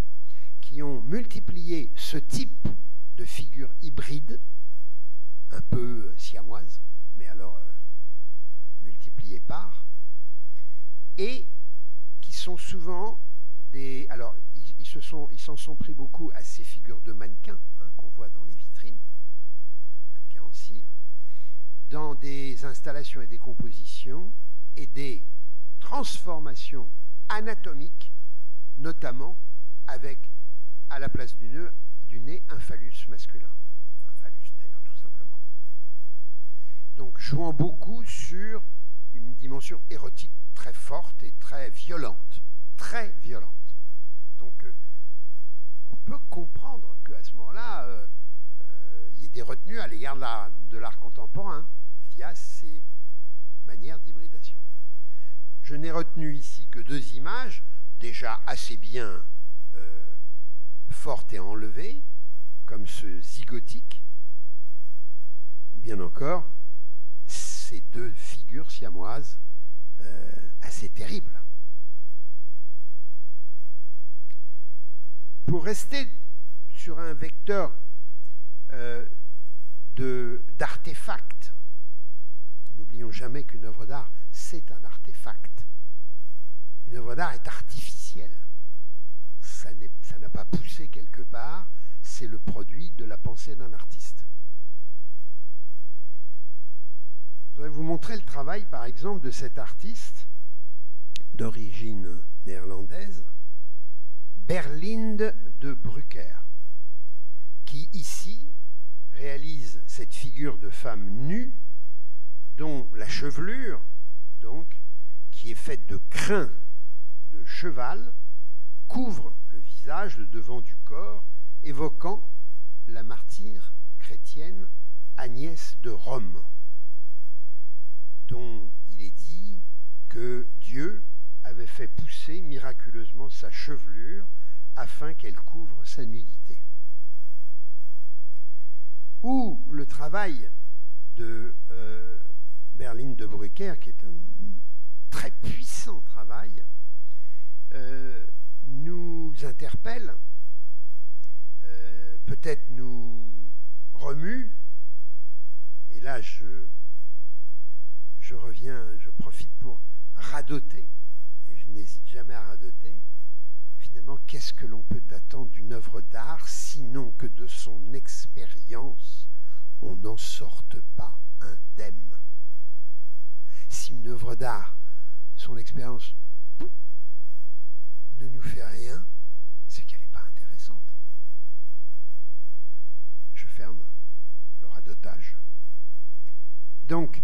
qui ont multiplié ce type de figure hybride, un peu siamoise, mais alors multipliée par, et qui sont souvent des... Alors, ils s'en sont pris beaucoup à ces figures de mannequins qu'on voit dans les vitrines, mannequins en cire, dans des installations et des compositions et des transformations anatomiques, notamment avec, à la place du nez, un phallus masculin. Enfin, un phallus d'ailleurs, tout simplement. Donc, jouant beaucoup sur une dimension érotique très forte et très violente. Très violente. Donc, on peut comprendre qu'à ce moment-là, il y ait des retenues à l'égard de l'art contemporain via ces manières d'hybridation. Je n'ai retenu ici que deux images, déjà assez bien fortes et enlevées, comme ce zygotique, ou bien encore ces deux figures siamoises assez terribles. Pour rester sur un vecteur d'artefact, n'oublions jamais qu'une œuvre d'art, c'est un artefact. Une œuvre d'art est artificielle. Ça n'a pas poussé quelque part, c'est le produit de la pensée d'un artiste. Je voudrais vous montrer le travail, par exemple, de cet artiste d'origine néerlandaise, Berlinde de Brucker, qui ici réalise cette figure de femme nue, dont la chevelure, donc, qui est faite de crins de cheval, couvre le visage, le devant du corps, évoquant la martyre chrétienne Agnès de Rome, dont il est dit que Dieu avait fait pousser miraculeusement sa chevelure afin qu'elle couvre sa nudité. Ou le travail de Berlinde de Brucker, qui est un très puissant travail, nous interpelle, peut-être nous remue, et là je reviens, je profite pour radoter, et je n'hésite jamais à radoter. Finalement, qu'est-ce que l'on peut attendre d'une œuvre d'art, sinon que de son expérience, on n'en sorte pas indemne. Si une œuvre d'art, son expérience ne nous fait rien, c'est qu'elle n'est pas intéressante. Je ferme le radotage. Donc,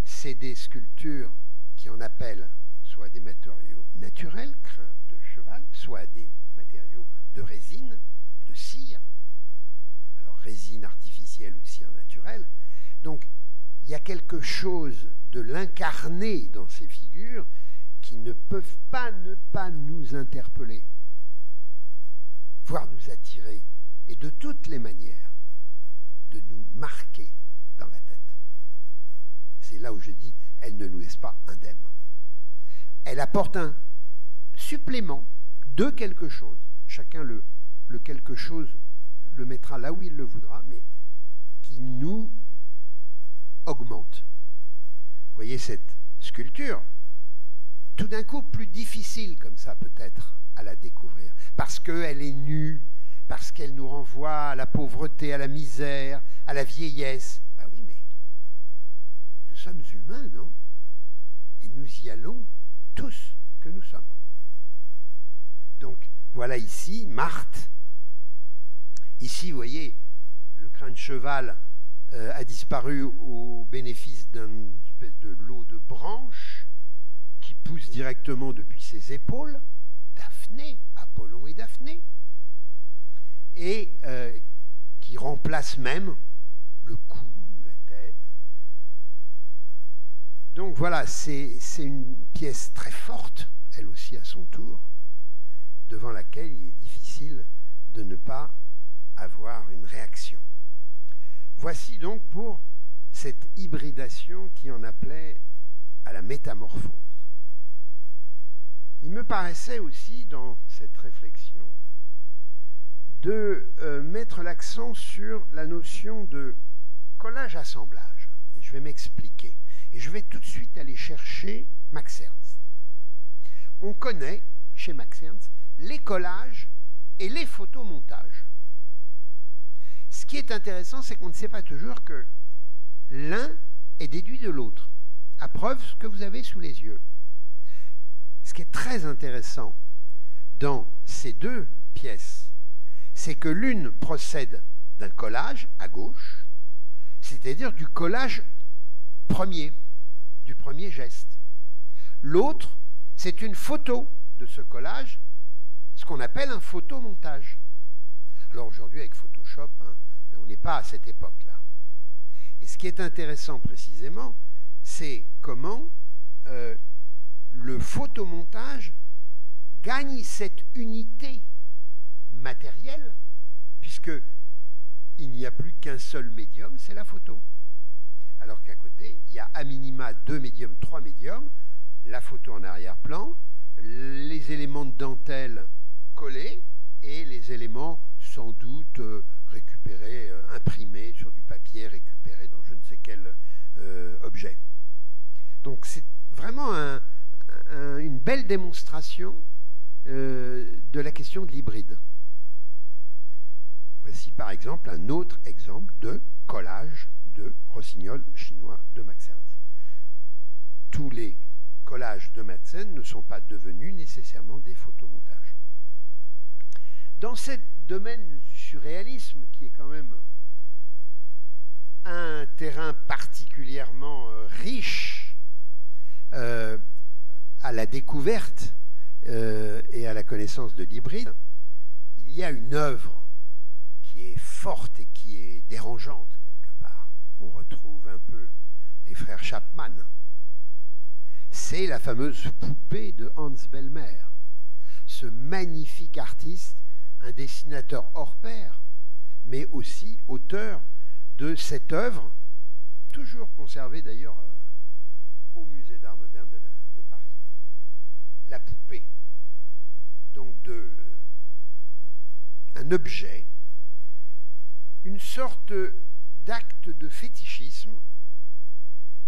c'est des sculptures qui en appellent soit des matériaux naturels, crin de cheval, soit des matériaux de résine, de cire. Alors, résine artificielle ou cire naturelle. Donc, il y a quelque chose de l'incarné dans ces figures qui ne peuvent pas ne pas nous interpeller, voire nous attirer, et de toutes les manières, de nous marquer dans la tête. C'est là où je dis, elle ne nous laisse pas indemne. Elle apporte un supplément de quelque chose. Chacun le quelque chose le mettra là où il le voudra, mais qui nous augmente. Vous voyez cette sculpture, tout d'un coup plus difficile comme ça peut-être à la découvrir, parce qu'elle est nue, parce qu'elle nous renvoie à la pauvreté, à la misère, à la vieillesse. Ben oui, mais nous sommes humains, non? Et nous y allons tous que nous sommes. Donc voilà ici Marthe. Ici, vous voyez, le crin de cheval a disparu au bénéfice d'une espèce de lot de branches qui pousse directement depuis ses épaules, Daphné, Apollon et Daphné, et qui remplace même le cou, la tête. Donc voilà, c'est une pièce très forte, elle aussi à son tour, devant laquelle il est difficile de ne pas avoir une réaction. Voici donc pour cette hybridation qui en appelait à la métamorphose. Il me paraissait aussi, dans cette réflexion, de mettre l'accent sur la notion de collage-assemblage. Et je vais m'expliquer. Et je vais tout de suite aller chercher Max Ernst. On connaît, chez Max Ernst, les collages et les photomontages. Ce qui est intéressant, c'est qu'on ne sait pas toujours que l'un est déduit de l'autre, à preuve ce que vous avez sous les yeux. Ce qui est très intéressant dans ces deux pièces, c'est que l'une procède d'un collage à gauche, c'est-à-dire du collage premier, du premier geste. L'autre, c'est une photo de ce collage, ce qu'on appelle un photomontage. Alors aujourd'hui, avec Photoshop, mais on n'est pas à cette époque-là. Et ce qui est intéressant précisément, c'est comment le photomontage gagne cette unité matérielle, puisqu'il n'y a plus qu'un seul médium, c'est la photo. Alors qu'à côté, il y a à minima 2 médiums, 3 médiums, la photo en arrière-plan, les éléments de dentelle collés et les éléments sans doute récupérés, imprimés sur du papier, récupérés dans je ne sais quel objet. Donc c'est vraiment une belle démonstration de la question de l'hybride. Voici par exemple un autre exemple de collage de rossignol chinois de Max Ernst. Tous les collages de Max Ernst ne sont pas devenus nécessairement des photomontages. Dans ce domaine du surréalisme, qui est quand même un terrain particulièrement riche à la découverte et à la connaissance de l'hybride, il y a une œuvre qui est forte et qui est dérangeante quelque part. On retrouve un peu les frères Chapman. C'est la fameuse poupée de Hans Bellmer, ce magnifique artiste, un dessinateur hors pair, mais aussi auteur de cette œuvre, toujours conservée d'ailleurs au Musée d'Art moderne de Paris, la poupée. Donc un objet, une sorte d'acte de fétichisme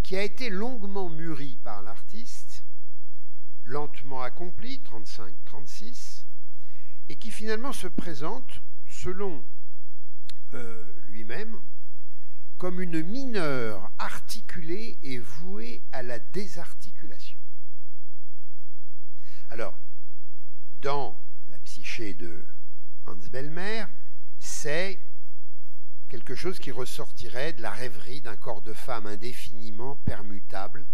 qui a été longuement mûri par l'artiste, lentement accompli, 35-36, et qui finalement se présente, selon lui-même, comme une mineure articulée et vouée à la désarticulation. Alors, dans la psyché de Hans Bellmer, c'est quelque chose qui ressortirait de la rêverie d'un corps de femme indéfiniment permutable,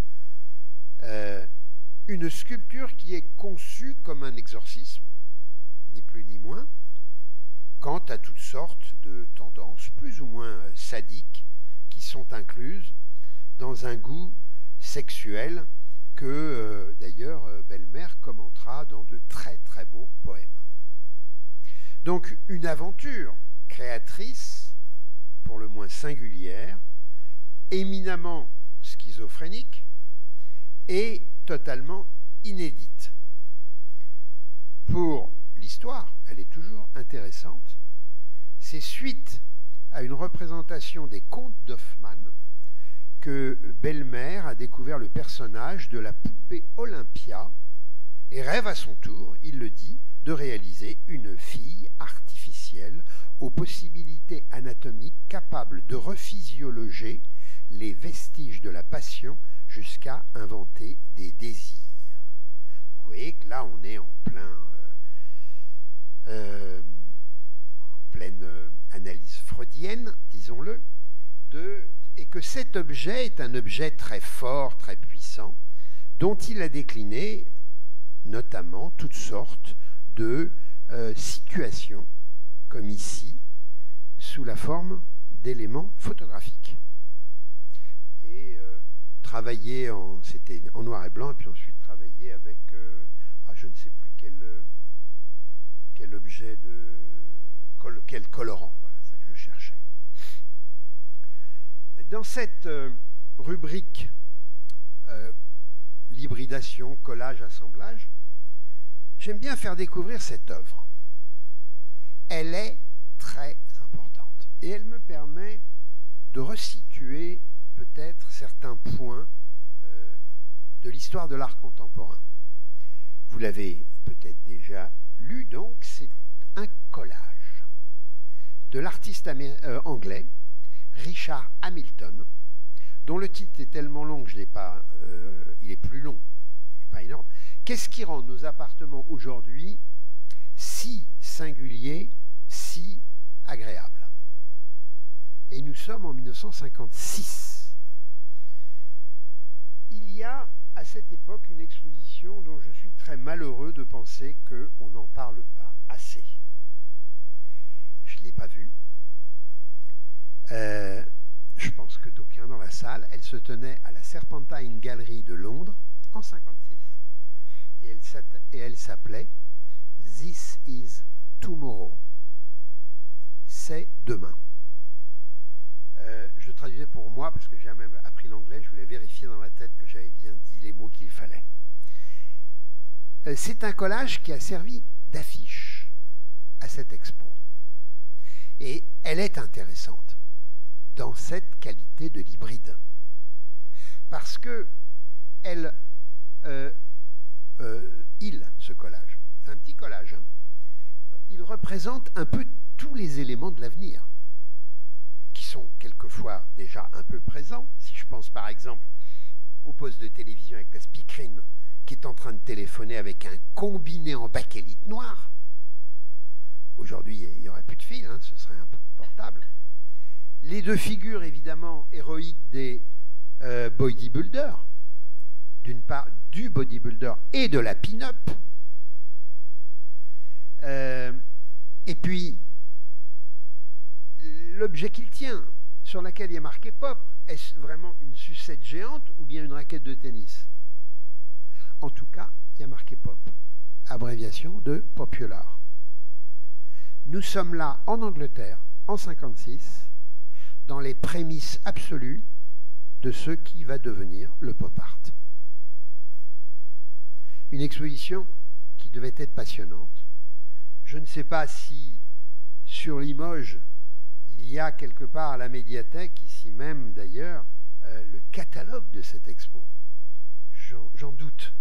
une sculpture qui est conçue comme un exorcisme, ni plus ni moins, quant à toutes sortes de tendances plus ou moins sadiques qui sont incluses dans un goût sexuel que d'ailleurs Bellmer commentera dans de très très beaux poèmes. Donc une aventure créatrice, pour le moins singulière, éminemment schizophrénique et totalement inédite. Pour l'histoire, elle est toujours intéressante. C'est suite à une représentation des contes d'Hoffmann que Bellmer a découvert le personnage de la poupée Olympia et rêve à son tour, il le dit, de réaliser une fille artificielle aux possibilités anatomiques capables de rephysiologer les vestiges de la passion jusqu'à inventer des désirs. Vous voyez que là, on est en pleine analyse freudienne, disons-le, et que cet objet est un objet très fort, très puissant, dont il a décliné notamment toutes sortes de situations, comme ici, sous la forme d'éléments photographiques. Et travailler c'était en noir et blanc, et puis ensuite travailler avec, je ne sais plus quel objet quel colorant, voilà, c'est ça que je cherchais. Dans cette rubrique l'hybridation, collage, assemblage, j'aime bien faire découvrir cette œuvre. Elle est très importante et elle me permet de resituer peut-être certains points de l'histoire de l'art contemporain. Vous l'avez peut-être déjà lu, donc c'est un collage de l'artiste anglais Richard Hamilton, dont le titre est tellement long que je l'ai pas, il est plus long, il n'est pas énorme. Qu'est-ce qui rend nos appartements aujourd'hui si singuliers, si agréables? Et nous sommes en 1956. Il y a à cette époque une exposition dont je suis très malheureux de penser qu'on n'en parle pas assez. Je ne l'ai pas vue. Je pense que d'aucuns dans la salle. Elle se tenait à la Serpentine Gallery de Londres en 1956 et elle s'appelait This is Tomorrow. C'est demain. Je traduisais pour moi parce que j'ai même appris l'anglais, je voulais vérifier dans ma tête que j'avais bien dit les mots qu'il fallait. C'est un collage qui a servi d'affiche à cette expo. Et elle est intéressante dans cette qualité de l'hybride. Parce que ce collage, c'est un petit collage, hein, il représente un peu tous les éléments de l'avenir, qui sont quelquefois déjà un peu présents. Si je pense par exemple au poste de télévision avec la speakerine qui est en train de téléphoner avec un combiné en bakélite noir. Aujourd'hui, il n'y aurait plus de fil, hein, ce serait un peu portable. Les deux figures, évidemment, héroïques des bodybuilders, d'une part du bodybuilder et de la pin-up, et puis l'objet qu'il tient, sur laquelle il y a marqué pop, est-ce vraiment une sucette géante ou bien une raquette de tennis? En tout cas, il y a marqué pop, abréviation de popular. Nous sommes là en Angleterre, en 1956, dans les prémices absolues de ce qui va devenir le pop art. Une exposition qui devait être passionnante. Je ne sais pas si sur Limoges, il y a quelque part à la médiathèque, ici même d'ailleurs, le catalogue de cette expo. J'en doute.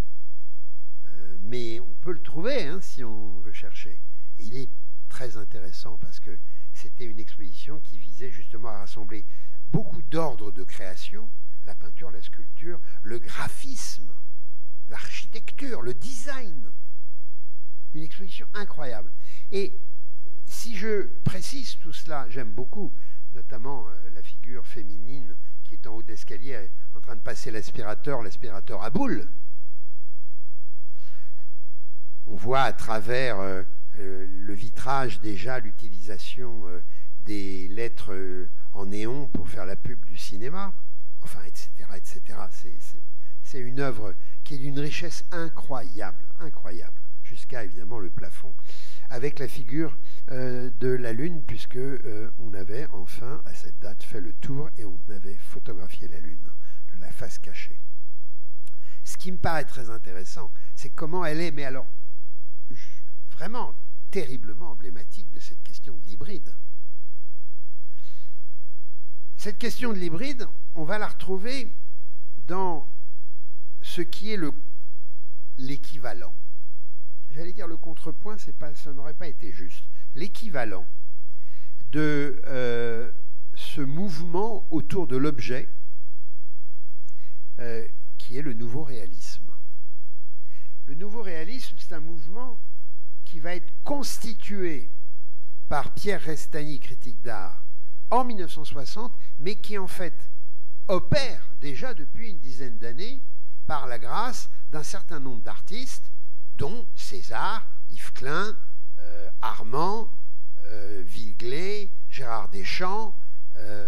Mais on peut le trouver hein, si on veut chercher. Et il est très intéressant parce que c'était une exposition qui visait justement à rassembler beaucoup d'ordres de création, la peinture, la sculpture, le graphisme, l'architecture, le design. Une exposition incroyable. Et si je précise tout cela, j'aime beaucoup, notamment la figure féminine qui est en haut d'escalier en train de passer l'aspirateur à boules. On voit à travers le vitrage déjà l'utilisation des lettres en néon pour faire la pub du cinéma, enfin, etc., etc. C'est une œuvre qui est d'une richesse incroyable, incroyable, jusqu'à évidemment le plafond, avec la figure de la Lune, puisque on avait enfin, à cette date, fait le tour et on avait photographié la Lune, la face cachée. Ce qui me paraît très intéressant, c'est comment elle est, mais alors, vraiment terriblement emblématique de cette question de l'hybride. Cette question de l'hybride, on va la retrouver dans ce qui est l'équivalent. J'allais dire le contrepoint, ça n'aurait pas été juste. L'équivalent de ce mouvement autour de l'objet qui est le nouveau réalisme. Le nouveau réalisme, c'est un mouvement qui va être constitué par Pierre Restany, critique d'art, en 1960, mais qui en fait opère déjà depuis une dizaine d'années par la grâce d'un certain nombre d'artistes, dont César, Yves Klein, Armand, Vilglé, Gérard Deschamps,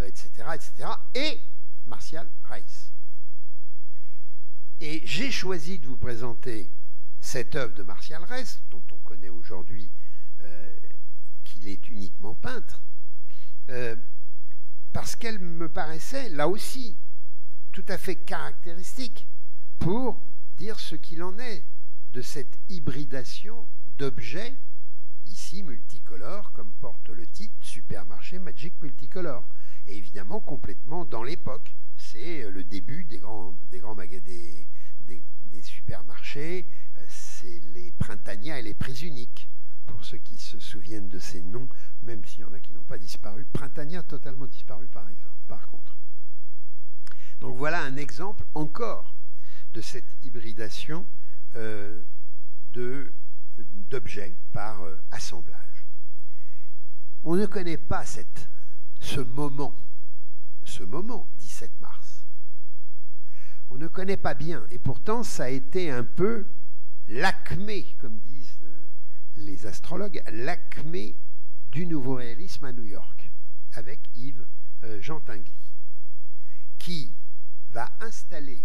etc., etc., et Martial Reiss. Et j'ai choisi de vous présenter cette œuvre de Martial Reiss, dont on connaît aujourd'hui qu'il est uniquement peintre, parce qu'elle me paraissait, là aussi, tout à fait caractéristique pour dire ce qu'il en est de cette hybridation d'objets, ici multicolores, comme porte le titre Supermarché Magic Multicolor. Et évidemment, complètement dans l'époque. C'est le début des supermarchés, c'est les printanias et les prises uniques, pour ceux qui se souviennent de ces noms, même s'il y en a qui n'ont pas disparu. Printania totalement disparu, par exemple, par contre. Donc voilà un exemple encore de cette hybridation d'objets par assemblage. On ne connaît pas ce moment, 17 mars. On ne connaît pas bien, et pourtant ça a été un peu l'acmé, comme disent les astrologues, l'acmé du nouveau réalisme à New York, avec Yves-Jean Tinguely, qui va installer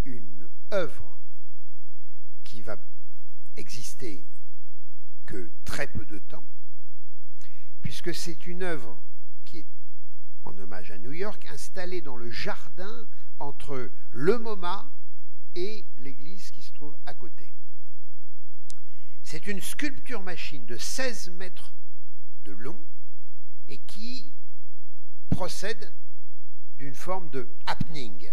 une œuvre qui va exister que très peu de temps, puisque c'est une œuvre qui est en hommage à New York, installée dans le jardin entre le MoMA et l'église qui se trouve à côté. C'est une sculpture machine de 16 mètres de long et qui procède d'une forme de happening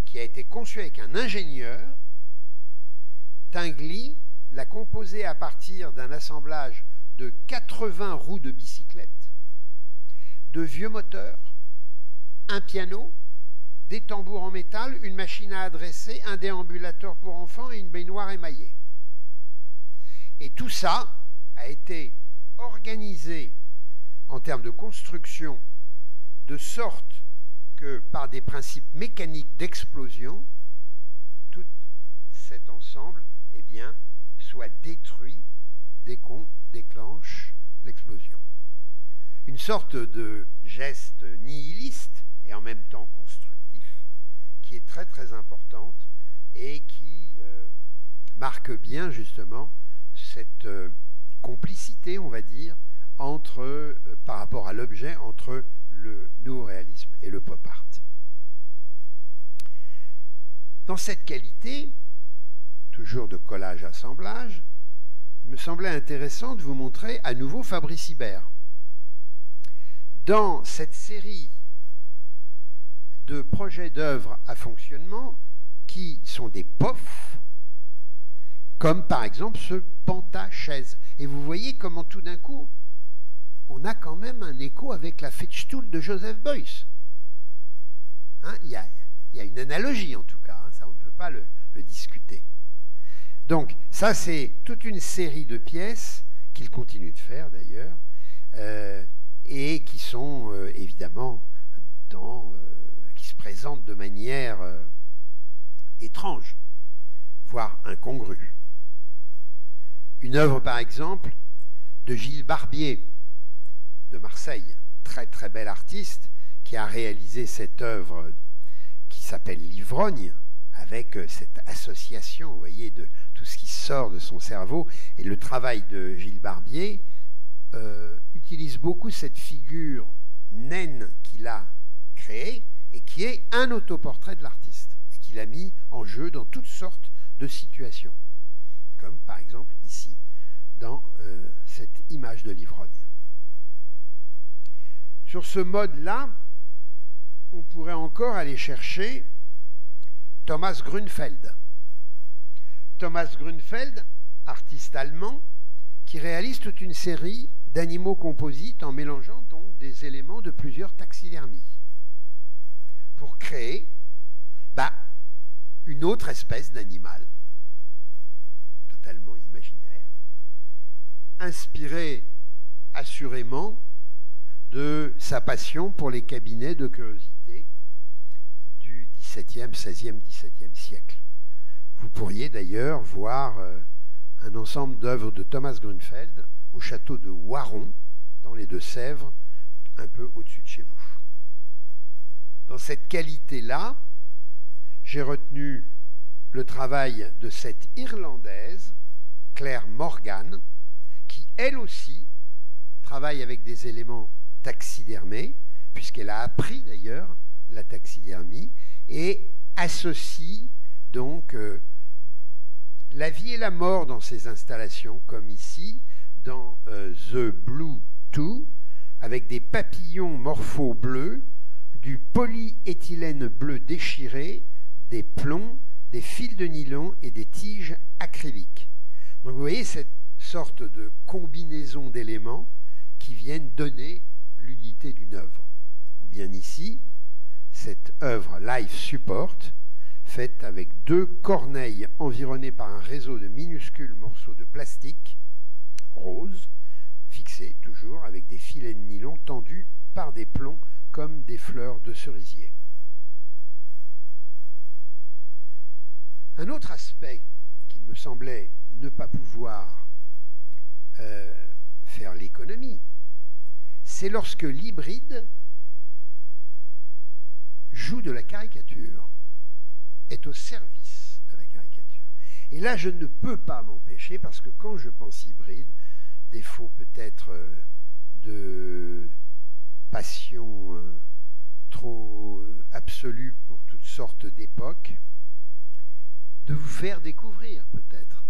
qui a été conçue avec un ingénieur. Tinguely l'a composée à partir d'un assemblage de 80 roues de bicyclette, de vieux moteurs, un piano, des tambours en métal, une machine à adresser, un déambulateur pour enfants et une baignoire émaillée. Et tout ça a été organisé en termes de construction de sorte que par des principes mécaniques d'explosion, tout cet ensemble soit détruit dès qu'on déclenche l'explosion. Une sorte de geste nihiliste et en même temps constructif qui est très très importante et qui marque bien justement cette complicité, on va dire, par rapport à l'objet, entre le nouveau réalisme et le pop art. Dans cette qualité, toujours de collage-assemblage, il me semblait intéressant de vous montrer à nouveau Fabrice Hibert. Dans cette série de projets d'œuvres à fonctionnement qui sont des POF, comme par exemple ce Penta-chaise. Et vous voyez comment tout d'un coup, on a quand même un écho avec la Fetchtool de Joseph Beuys. Hein, il y a une analogie en tout cas, hein, ça on ne peut pas le discuter. Donc ça c'est toute une série de pièces qu'il continue de faire d'ailleurs, et qui sont évidemment qui se présentent de manière étrange, voire incongrue. Une œuvre par exemple de Gilles Barbier de Marseille, très très bel artiste, qui a réalisé cette œuvre qui s'appelle l'ivrogne, avec cette association, vous voyez, de tout ce qui sort de son cerveau. Et le travail de Gilles Barbier utilise beaucoup cette figure naine qu'il a créée et qui est un autoportrait de l'artiste et qu'il a mis en jeu dans toutes sortes de situations, comme par exemple ici, dans cette image de l'ivrogne. Sur ce mode-là, on pourrait encore aller chercher Thomas Grünfeld. Thomas Grünfeld, artiste allemand, qui réalise toute une série d'animaux composites en mélangeant donc des éléments de plusieurs taxidermies pour créer une autre espèce d'animal, totalement imaginaire, inspiré assurément de sa passion pour les cabinets de curiosité du XVIIe, XVIe, XVIIe siècle. Vous pourriez d'ailleurs voir un ensemble d'œuvres de Thomas Grünfeld au château de Waron, dans les Deux-Sèvres, un peu au-dessus de chez vous. Dans cette qualité-là, j'ai retenu le travail de cette Irlandaise, Claire Morgan, qui elle aussi travaille avec des éléments taxidermés, puisqu'elle a appris d'ailleurs la taxidermie, et associe donc la vie et la mort dans ces installations, comme ici, dans The Blue 2, avec des papillons morphos bleus, du polyéthylène bleu déchiré, des plombs, des fils de nylon et des tiges acryliques. Donc vous voyez cette sorte de combinaison d'éléments qui viennent donner l'unité d'une œuvre. Ou bien ici, cette œuvre Life Support, faite avec deux corneilles environnées par un réseau de minuscules morceaux de plastique rose, fixés toujours avec des filets de nylon tendus par des plombs comme des fleurs de cerisier. Un autre aspect qui me semblait ne pas pouvoir faire l'économie, c'est lorsque l'hybride joue de la caricature, est au service de la caricature. Et là, je ne peux pas m'empêcher, parce que quand je pense hybride, défaut peut-être de passion trop absolue pour toutes sortes d'époques, de vous faire découvrir peut-être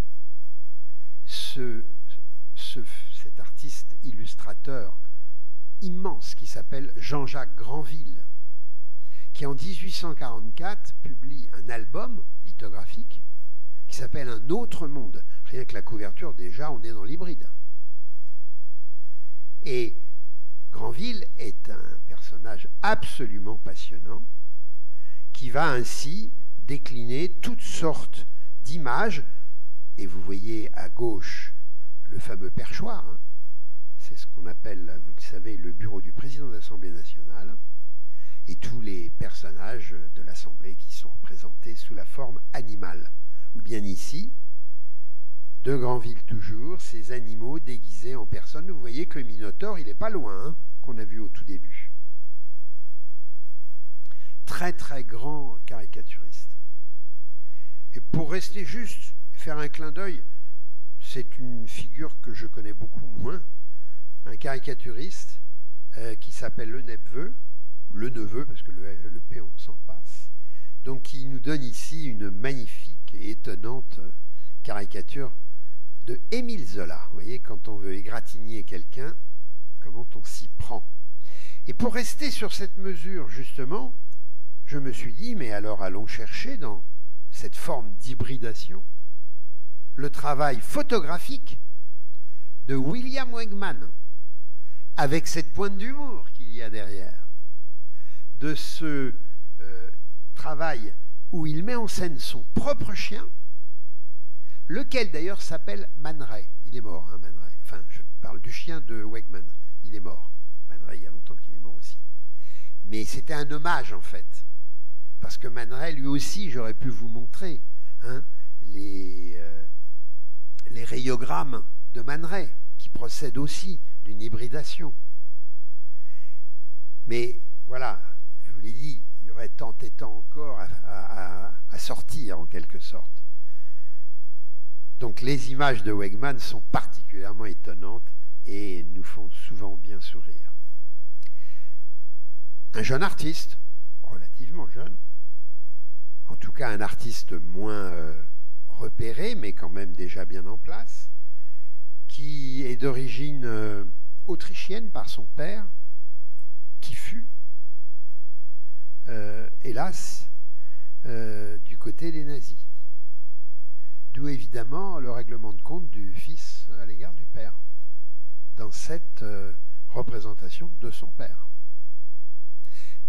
cet artiste illustrateur immense qui s'appelle Jean-Jacques Granville, qui en 1844 publie un album lithographique qui s'appelle Un autre monde. Rien que la couverture, déjà, on est dans l'hybride. Et Granville est un personnage absolument passionnant qui va ainsi décliner toutes sortes d'images. Et vous voyez à gauche le fameux perchoir, hein. C'est ce qu'on appelle, vous le savez, le bureau du président de l'Assemblée nationale, et tous les personnages de l'Assemblée qui sont représentés sous la forme animale. Ou bien ici, de Granville toujours, ces animaux déguisés en personnes. Vous voyez que le Minotaure, il n'est pas loin, hein, qu'on a vu au tout début. Très très grand caricaturiste. Et pour rester juste, faire un clin d'œil, c'est une figure que je connais beaucoup moins, un caricaturiste qui s'appelle Le Neveu, le neveu, parce que le P on s'en passe, donc qui nous donne ici une magnifique et étonnante caricature de Émile Zola. Vous voyez, quand on veut égratigner quelqu'un, comment on s'y prend. Et pour rester sur cette mesure, justement, je me suis dit, mais alors allons chercher dans cette forme d'hybridation le travail photographique de William Wegman, avec cette pointe d'humour qu'il y a derrière, de ce travail où il met en scène son propre chien, lequel d'ailleurs s'appelle Man Ray. Il est mort, hein, Man Ray. Enfin, je parle du chien de Wegman. Il est mort. Man Ray, il y a longtemps qu'il est mort aussi. Mais c'était un hommage, en fait. Parce que Man Ray, lui aussi, j'aurais pu vous montrer hein, les rayogrammes de Man Ray, qui procèdent aussi d'une hybridation. Mais voilà, je vous l'ai dit, il y aurait tant et tant encore à sortir, en quelque sorte. Donc les images de Wegman sont particulièrement étonnantes et nous font souvent bien sourire. Un jeune artiste, relativement jeune, en tout cas un artiste moins repéré, mais quand même déjà bien en place, qui est d'origine autrichienne par son père, qui fut, hélas, du côté des nazis. D'où évidemment le règlement de compte du fils à l'égard du père, dans cette représentation de son père.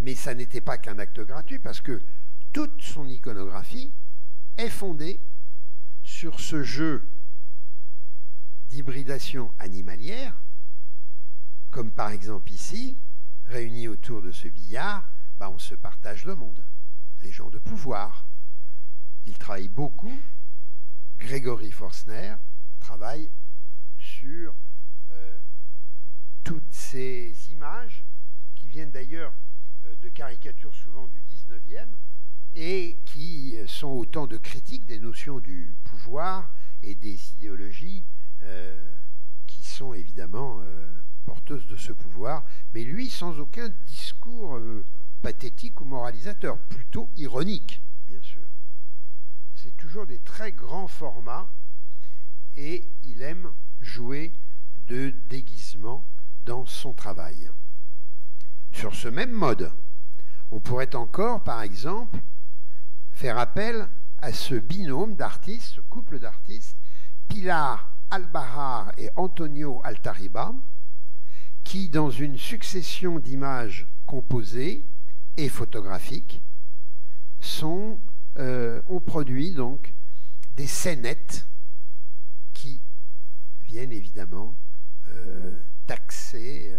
Mais ça n'était pas qu'un acte gratuit, parce que toute son iconographie est fondée sur ce jeu d'hybridation animalière, comme par exemple ici, réunis autour de ce billard, on se partage le monde, les gens de pouvoir. Ils travaillent beaucoup. Grégory Forstner travaille sur toutes ces images qui viennent d'ailleurs de caricatures souvent du 19e et qui sont autant de critiques des notions du pouvoir et des idéologies qui sont évidemment porteuses de ce pouvoir, mais lui sans aucun discours pathétique ou moralisateur, plutôt ironique, bien sûr. C'est toujours des très grands formats et il aime jouer de déguisement dans son travail. Sur ce même mode, on pourrait encore, par exemple, faire appel à ce binôme d'artistes, ce couple d'artistes, Pilar Albarrar et Antonio Altariba, qui, dans une succession d'images composées et photographiques, ont produit donc des scénettes qui viennent évidemment taxer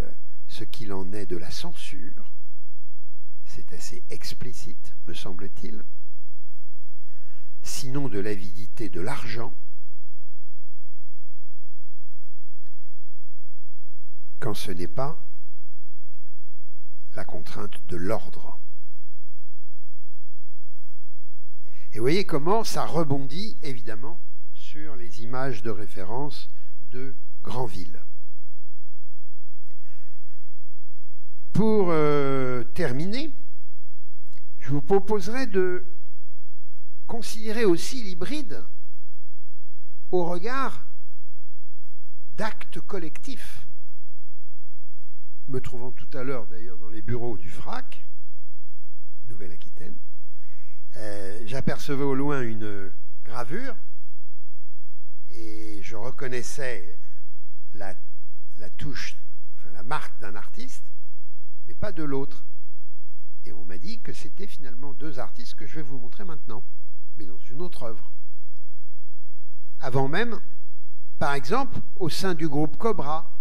ce qu'il en est de la censure. C'est assez explicite, me semble-t-il. Sinon de l'avidité de l'argent, quand ce n'est pas la contrainte de l'ordre. Et vous voyez comment ça rebondit évidemment sur les images de référence de Granville. Pour terminer, je vous proposerai de considérer aussi l'hybride au regard d'actes collectifs. Me trouvant tout à l'heure d'ailleurs dans les bureaux du FRAC, Nouvelle-Aquitaine, j'apercevais au loin une gravure et je reconnaissais la touche, enfin la marque d'un artiste, mais pas de l'autre. Et on m'a dit que c'était finalement deux artistes que je vais vous montrer maintenant, mais dans une autre œuvre. Avant même, par exemple, au sein du groupe Cobra,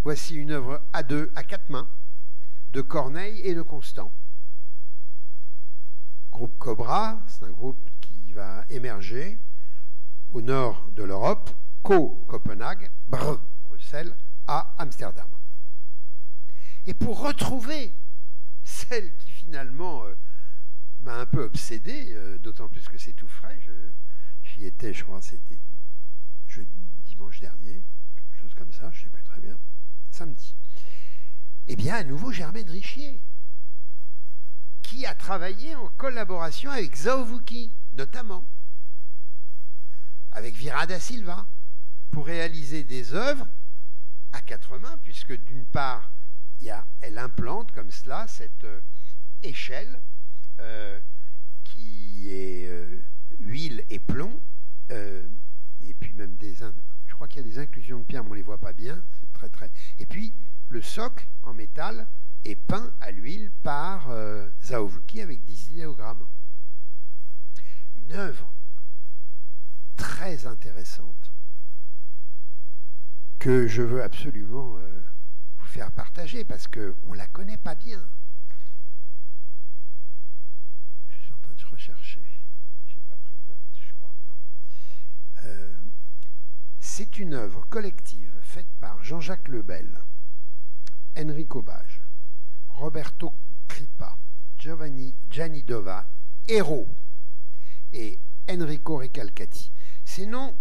voici une œuvre à deux, à quatre mains, de Corneille et de Constant. Groupe Cobra, c'est un groupe qui va émerger au nord de l'Europe, Copenhague, Bruxelles, à Amsterdam. Et pour retrouver celle qui finalement m'a un peu obsédé, d'autant plus que c'est tout frais, j'y étais, je crois, c'était dimanche dernier, quelque chose comme ça, je ne sais plus très bien, samedi. Eh bien, à nouveau, Germaine Richier, qui a travaillé en collaboration avec Zhao Wuqi, notamment, avec Vira da Silva, pour réaliser des œuvres à quatre mains, puisque d'une part, elle implante comme cela cette échelle qui est huile et plomb, et puis même je crois qu'il y a des inclusions de pierre, mais on ne les voit pas bien, c'est très très. Et puis le socle en métal est peint à l'huile par Zhao Wuqi avec des idéogrammes. Une œuvre très intéressante que je veux absolument vous faire partager parce qu'on ne la connaît pas bien. Je suis en train de rechercher. Je n'ai pas pris de note, je crois. Non. C'est une œuvre collective faite par Jean-Jacques Lebel, Enrico Bage, Roberto Crippa, Gianni Dova, Hérault et Enrico Recalcati. Ces noms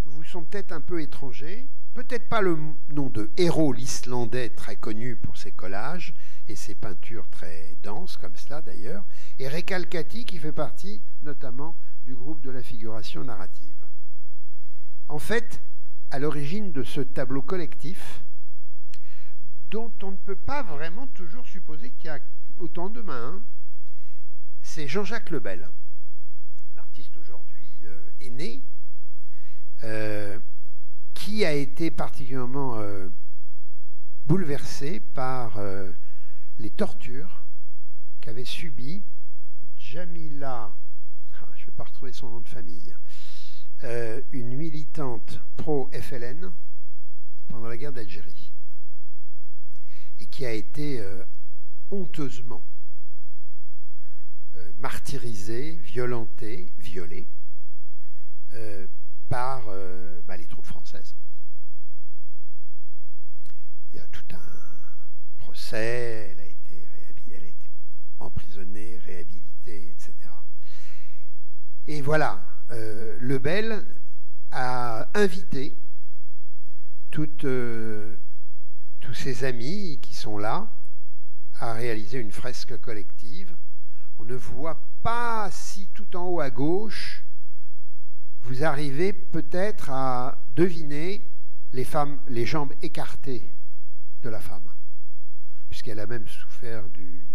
vous sont peut-être un peu étrangers, peut-être pas le nom de Hérault, l'Islandais, très connu pour ses collages et ses peintures très denses, comme cela d'ailleurs, et Recalcati qui fait partie notamment du groupe de la figuration narrative. En fait, à l'origine de ce tableau collectif, dont on ne peut pas vraiment toujours supposer qu'il y a autant de mains, c'est Jean-Jacques Lebel, un artiste aujourd'hui aîné, qui a été particulièrement bouleversé par les tortures qu'avait subies Jamila, je ne vais pas retrouver son nom de famille, une militante pro-FLN pendant la guerre d'Algérie et qui a été honteusement martyrisée, violentée, violée par les troupes françaises. Il y a tout un procès, elle a été emprisonnée, réhabilitée, etc. Et voilà, Lebel a invité tous ses amis qui sont là à réaliser une fresque collective. On ne voit pas si tout en haut à gauche, vous arrivez peut-être à deviner les jambes écartées de la femme, puisqu'elle a même souffert du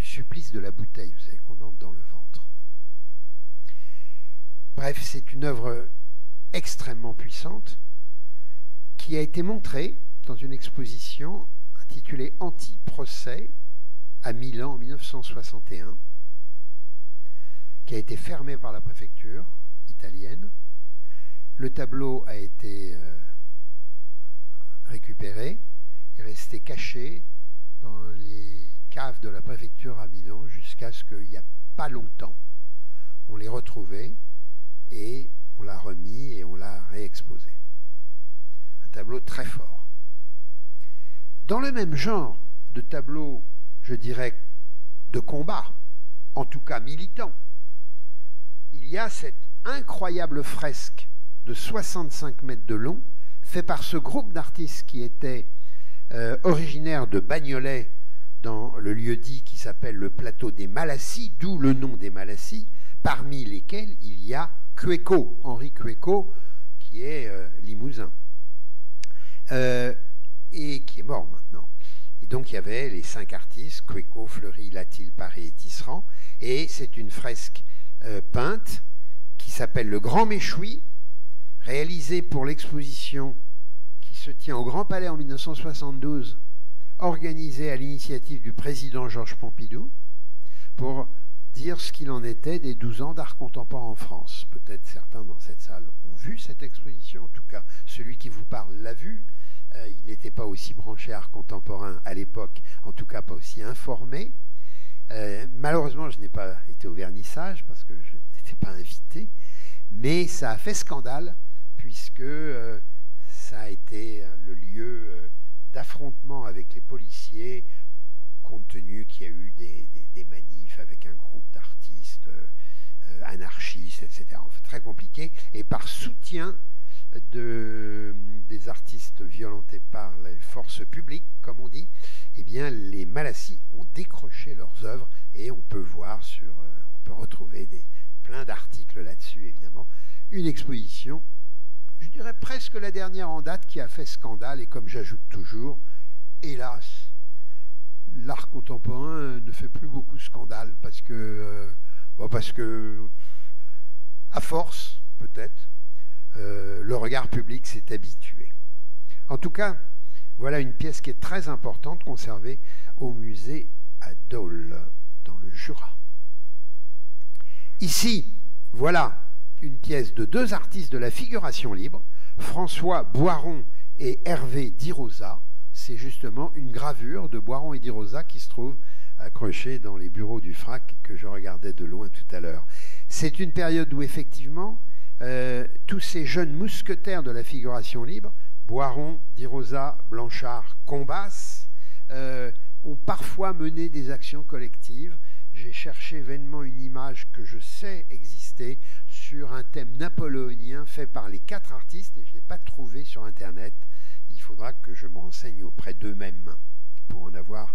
supplice de la bouteille, vous savez, qu'on entre dans le ventre. Bref, c'est une œuvre extrêmement puissante qui a été montrée dans une exposition intitulée Anti-procès à Milan en 1961, qui a été fermée par la préfecture italienne. Le tableau a été récupéré et resté caché dans les caves de la préfecture à Milan jusqu'à ce qu'il n'y a pas longtemps, on l'ait retrouvé et on l'a remis et on l'a réexposé. Un tableau très fort. Dans le même genre de tableau, je dirais, de combat, en tout cas militant, il y a cette incroyable fresque de 65 mètres de long, fait par ce groupe d'artistes qui était originaire de Bagnolet, dans le lieu-dit qui s'appelle le plateau des Malassis, d'où le nom des Malassis, parmi lesquels il y a Cueco, Henri Cueco, qui est limousin, et qui est mort maintenant. Et donc il y avait les 5 artistes, Cueco, Fleury, Latil, Paré et Tisserand, et c'est une fresque peinte qui s'appelle Le Grand Méchoui, réalisée pour l'exposition qui se tient au Grand Palais en 1972, organisée à l'initiative du président Georges Pompidou, pour dire ce qu'il en était des 12 ans d'art contemporain en France. Peut-être certains dans cette salle ont vu cette exposition, en tout cas celui qui vous parle l'a vu. Il n'était pas aussi branché art contemporain à l'époque, en tout cas pas aussi informé. Malheureusement, je n'ai pas été au vernissage parce que je n'étais pas invité, mais ça a fait scandale puisque ça a été le lieu d'affrontement avec les policiers, compte tenu qu'il y a eu des manifs avec un groupe d'artistes anarchistes, etc. Enfin, très compliqué. Et par soutien des artistes violentés par les forces publiques, comme on dit, eh bien, les Malassis ont décroché leurs œuvres et on peut voir on peut retrouver plein d'articles là-dessus, évidemment. Une exposition, je dirais presque la dernière en date, qui a fait scandale, et comme j'ajoute toujours, hélas, l'art contemporain ne fait plus beaucoup de scandale, parce que à force, peut-être, le regard public s'est habitué. En tout cas, voilà une pièce qui est très importante, conservée au musée à Dole, dans le Jura. Ici, voilà une pièce de deux artistes de la figuration libre, François Boiron et Hervé Dirosa. C'est justement une gravure de Boiron et Dirosa qui se trouve accrochée dans les bureaux du FRAC que je regardais de loin tout à l'heure. C'est une période où effectivement tous ces jeunes mousquetaires de la figuration libre, Boiron, Dirosa, Blanchard, Combas, ont parfois mené des actions collectives. J'ai cherché vainement une image que je sais exister sur un thème napoléonien fait par les 4 artistes et je ne l'ai pas trouvé sur Internet. Il faudra que je me renseigne auprès d'eux-mêmes pour en avoir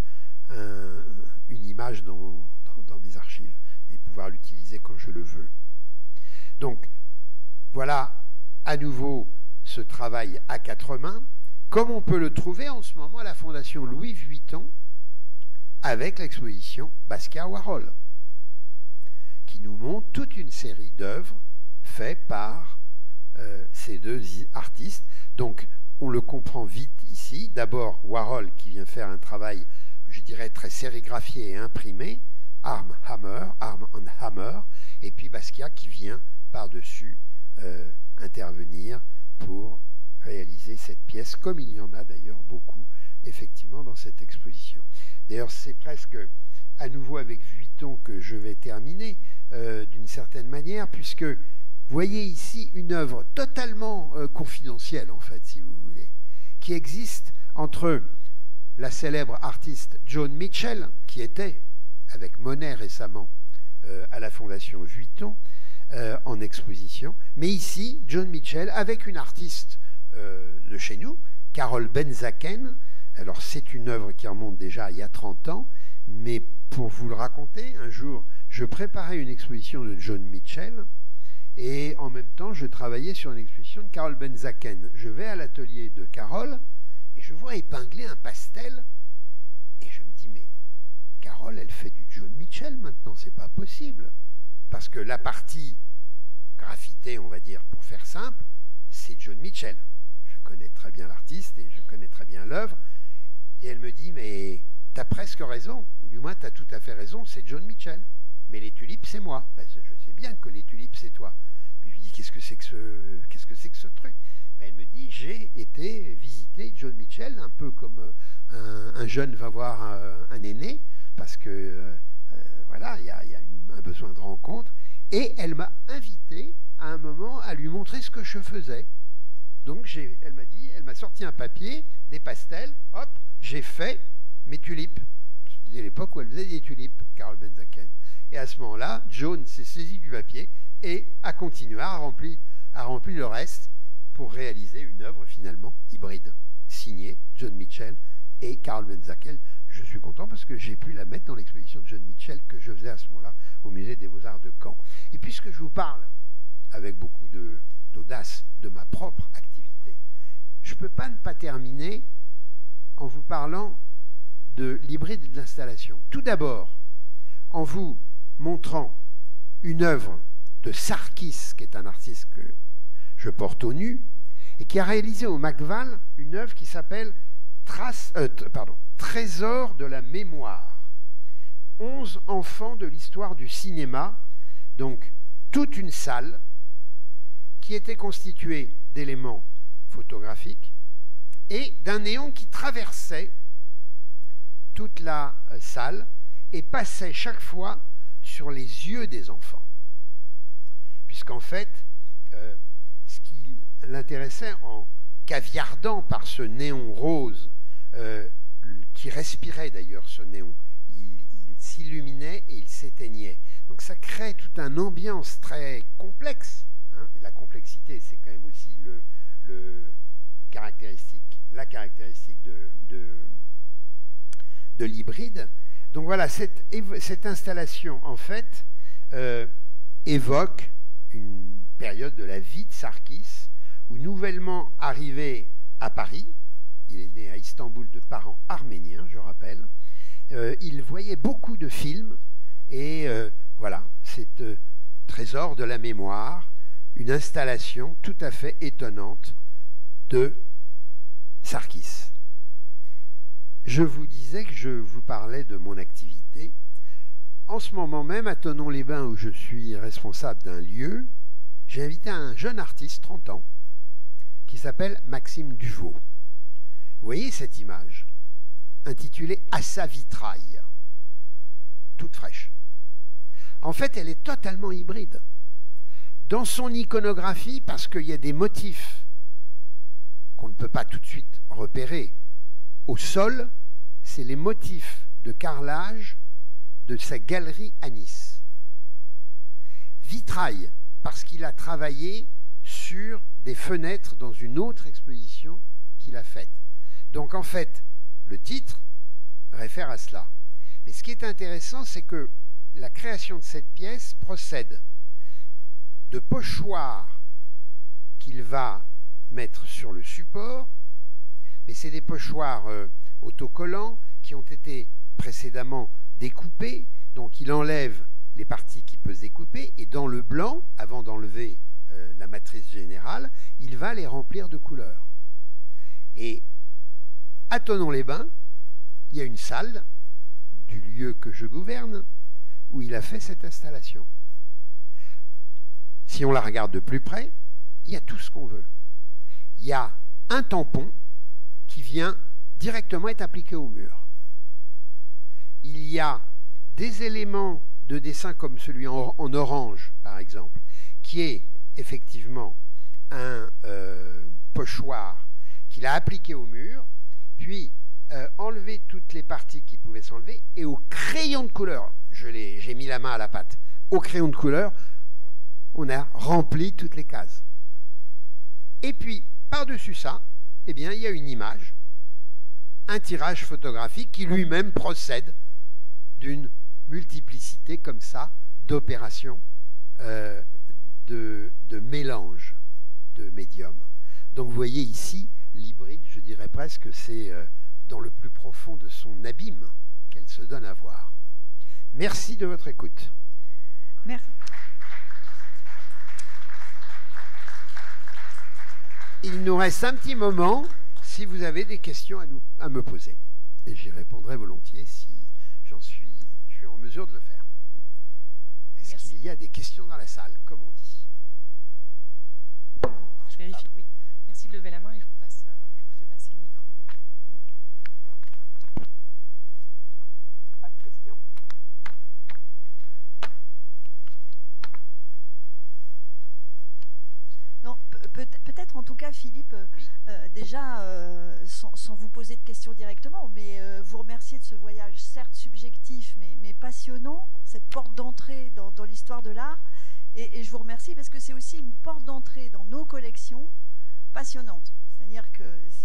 une image dans mes archives et pouvoir l'utiliser quand je le veux. Donc, voilà à nouveau ce travail à 4 mains, comme on peut le trouver en ce moment à la Fondation Louis Vuitton, avec l'exposition Basquiat-Warhol, qui nous montre toute une série d'œuvres faites par ces deux artistes. Donc, on le comprend vite ici. D'abord, Warhol qui vient faire un travail, je dirais, très sérigraphié et imprimé, Arm and Hammer, et puis Basquiat qui vient par-dessus intervenir pour réaliser cette pièce, comme il y en a d'ailleurs beaucoup, effectivement, dans cette exposition. D'ailleurs, c'est presque à nouveau avec Vuitton que je vais terminer, d'une certaine manière, puisque vous voyez ici une œuvre totalement confidentielle, en fait, si vous voulez, qui existe entre la célèbre artiste Joan Mitchell, qui était, avec Monet récemment, à la Fondation Vuitton, en exposition, mais ici, Joan Mitchell, avec une artiste de chez nous, Carole Benzaken. Alors c'est une œuvre qui remonte déjà il y a 30 ans, mais pour vous le raconter, un jour, je préparais une exposition de Joan Mitchell, et en même temps, je travaillais sur une exposition de Carole Benzaken. Je vais à l'atelier de Carole, et je vois épingler un pastel, et je me dis, mais Carole, elle fait du Joan Mitchell maintenant, c'est pas possible. Parce que la partie graffitée, on va dire, pour faire simple, c'est Joan Mitchell. Je connais très bien l'artiste et je connais très bien l'œuvre. Et elle me dit, mais t'as presque raison, ou du moins t'as tout à fait raison, c'est Joan Mitchell. Mais les tulipes, c'est moi. Ben, je sais bien que les tulipes, c'est toi. Mais je lui dis, qu'est-ce que c'est que ce truc? Ben, elle me dit, j'ai été visiter Joan Mitchell, un peu comme un jeune va voir un aîné, parce que voilà, il y a un besoin de rencontre. Et elle m'a invité à un moment à lui montrer ce que je faisais. Donc elle m'a dit, elle m'a sorti un papier, des pastels, hop, j'ai fait mes tulipes. C'était l'époque où elle faisait des tulipes, Carole Benzaken. Et à ce moment-là, Joan s'est saisi du papier et a continué à remplir le reste pour réaliser une œuvre finalement hybride, signée Joan Mitchell et Carole Benzaken. Je suis content parce que j'ai pu la mettre dans l'exposition de Joan Mitchell que je faisais à ce moment-là au musée des Beaux-Arts de Caen. Et puisque je vous parle avec beaucoup d'audace de ma propre activité, je ne peux pas ne pas terminer en vous parlant de l'hybride et de l'installation. Tout d'abord, en vous montrant une œuvre de Sarkis, qui est un artiste que je porte au nu, et qui a réalisé au McVal une œuvre qui s'appelle Trésor de la mémoire. 11 enfants de l'histoire du cinéma, donc toute une salle qui était constituée d'éléments photographiques et d'un néon qui traversait toute la salle et passait chaque fois sur les yeux des enfants. Puisqu'en fait, ce qui l'intéressait en caviardant par ce néon rose, qui respirait d'ailleurs ce néon, il s'illuminait et il s'éteignait. Donc ça crée toute une ambiance très complexe. Hein. Et la complexité, c'est quand même aussi la caractéristique de l'hybride. Donc voilà, cette installation, en fait, évoque une période de la vie de Sarkis, où nouvellement arrivé à Paris, il est né à Istanbul de parents arméniens, je rappelle, il voyait beaucoup de films, et voilà, c'est Trésor de la mémoire, une installation tout à fait étonnante de Sarkis. Je vous disais que je vous parlais de mon activité. En ce moment même, à Thonon-les-Bains, où je suis responsable d'un lieu, j'ai invité un jeune artiste, 30 ans, qui s'appelle Maxime Duvaux. Vous voyez cette image, intitulée « À sa vitraille », toute fraîche. En fait, elle est totalement hybride. Dans son iconographie, parce qu'il y a des motifs qu'on ne peut pas tout de suite repérer, au sol, c'est les motifs de carrelage de sa galerie à Nice. Vitrail, parce qu'il a travaillé sur des fenêtres dans une autre exposition qu'il a faite. Donc en fait, le titre réfère à cela. Mais ce qui est intéressant, c'est que la création de cette pièce procède de pochoirs qu'il va mettre sur le support, mais c'est des pochoirs autocollants qui ont été précédemment découpés, donc il enlève les parties qui peuvent se découper, et dans le blanc, avant d'enlever la matrice générale, il va les remplir de couleurs. Et à Thonon-les-Bains, il y a une salle du lieu que je gouverne où il a fait cette installation. Si on la regarde de plus près, il y a tout ce qu'on veut. Il y a un tampon qui vient directement être appliqué au mur. Il y a des éléments de dessin comme celui en orange, par exemple, qui est effectivement un pochoir qu'il a appliqué au mur, puis enlevé toutes les parties qui pouvaient s'enlever, et au crayon de couleur, j'ai mis la main à la pâte, au crayon de couleur, on a rempli toutes les cases. Et puis, par-dessus ça, eh bien, il y a une image, un tirage photographique qui lui-même procède d'une multiplicité comme ça d'opérations de mélange de médiums. Donc vous voyez ici, l'hybride, je dirais presque, c'est dans le plus profond de son abîme qu'elle se donne à voir. Merci de votre écoute. Merci. Il nous reste un petit moment si vous avez des questions à me poser. Et j'y répondrai volontiers si je suis en mesure de le faire. Est-ce qu'il y a des questions dans la salle, comme on dit? Je vérifie, oui. Merci de lever la main et je vous fais passer le micro. Pas de questions? Non, peut-être en tout cas, Philippe, déjà, sans vous poser de questions directement, mais vous remercier de ce voyage, certes subjectif, mais passionnant, cette porte d'entrée dans l'histoire de l'art. Et je vous remercie parce que c'est aussi une porte d'entrée dans nos collections passionnantes. C'est-à-dire que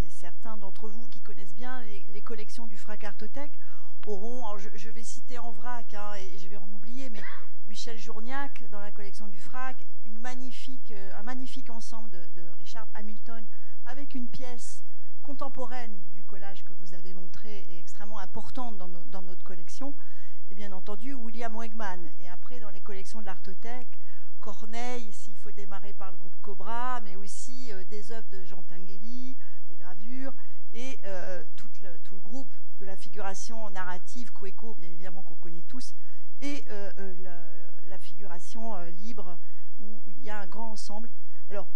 certains d'entre vous qui connaissent bien les collections du FRAC Artothèque auront, alors je vais citer en vrac, hein, et je vais en oublier, mais Michel Journiac dans la collection du FRAC, un magnifique ensemble de Richard Hamilton avec une pièce contemporaine du collage que vous avez montré et extrêmement importante dans notre collection, et bien entendu William Wegman. Et après, dans les collections de l'Artothèque, Corneille, s'il faut démarrer par le groupe Cobra, mais aussi des œuvres de Jean Tinguely, des gravures, et tout le groupe de la figuration narrative, Cueco, bien évidemment, qu'on connaît tous, et la figuration libre, où il y a un grand ensemble. Alors,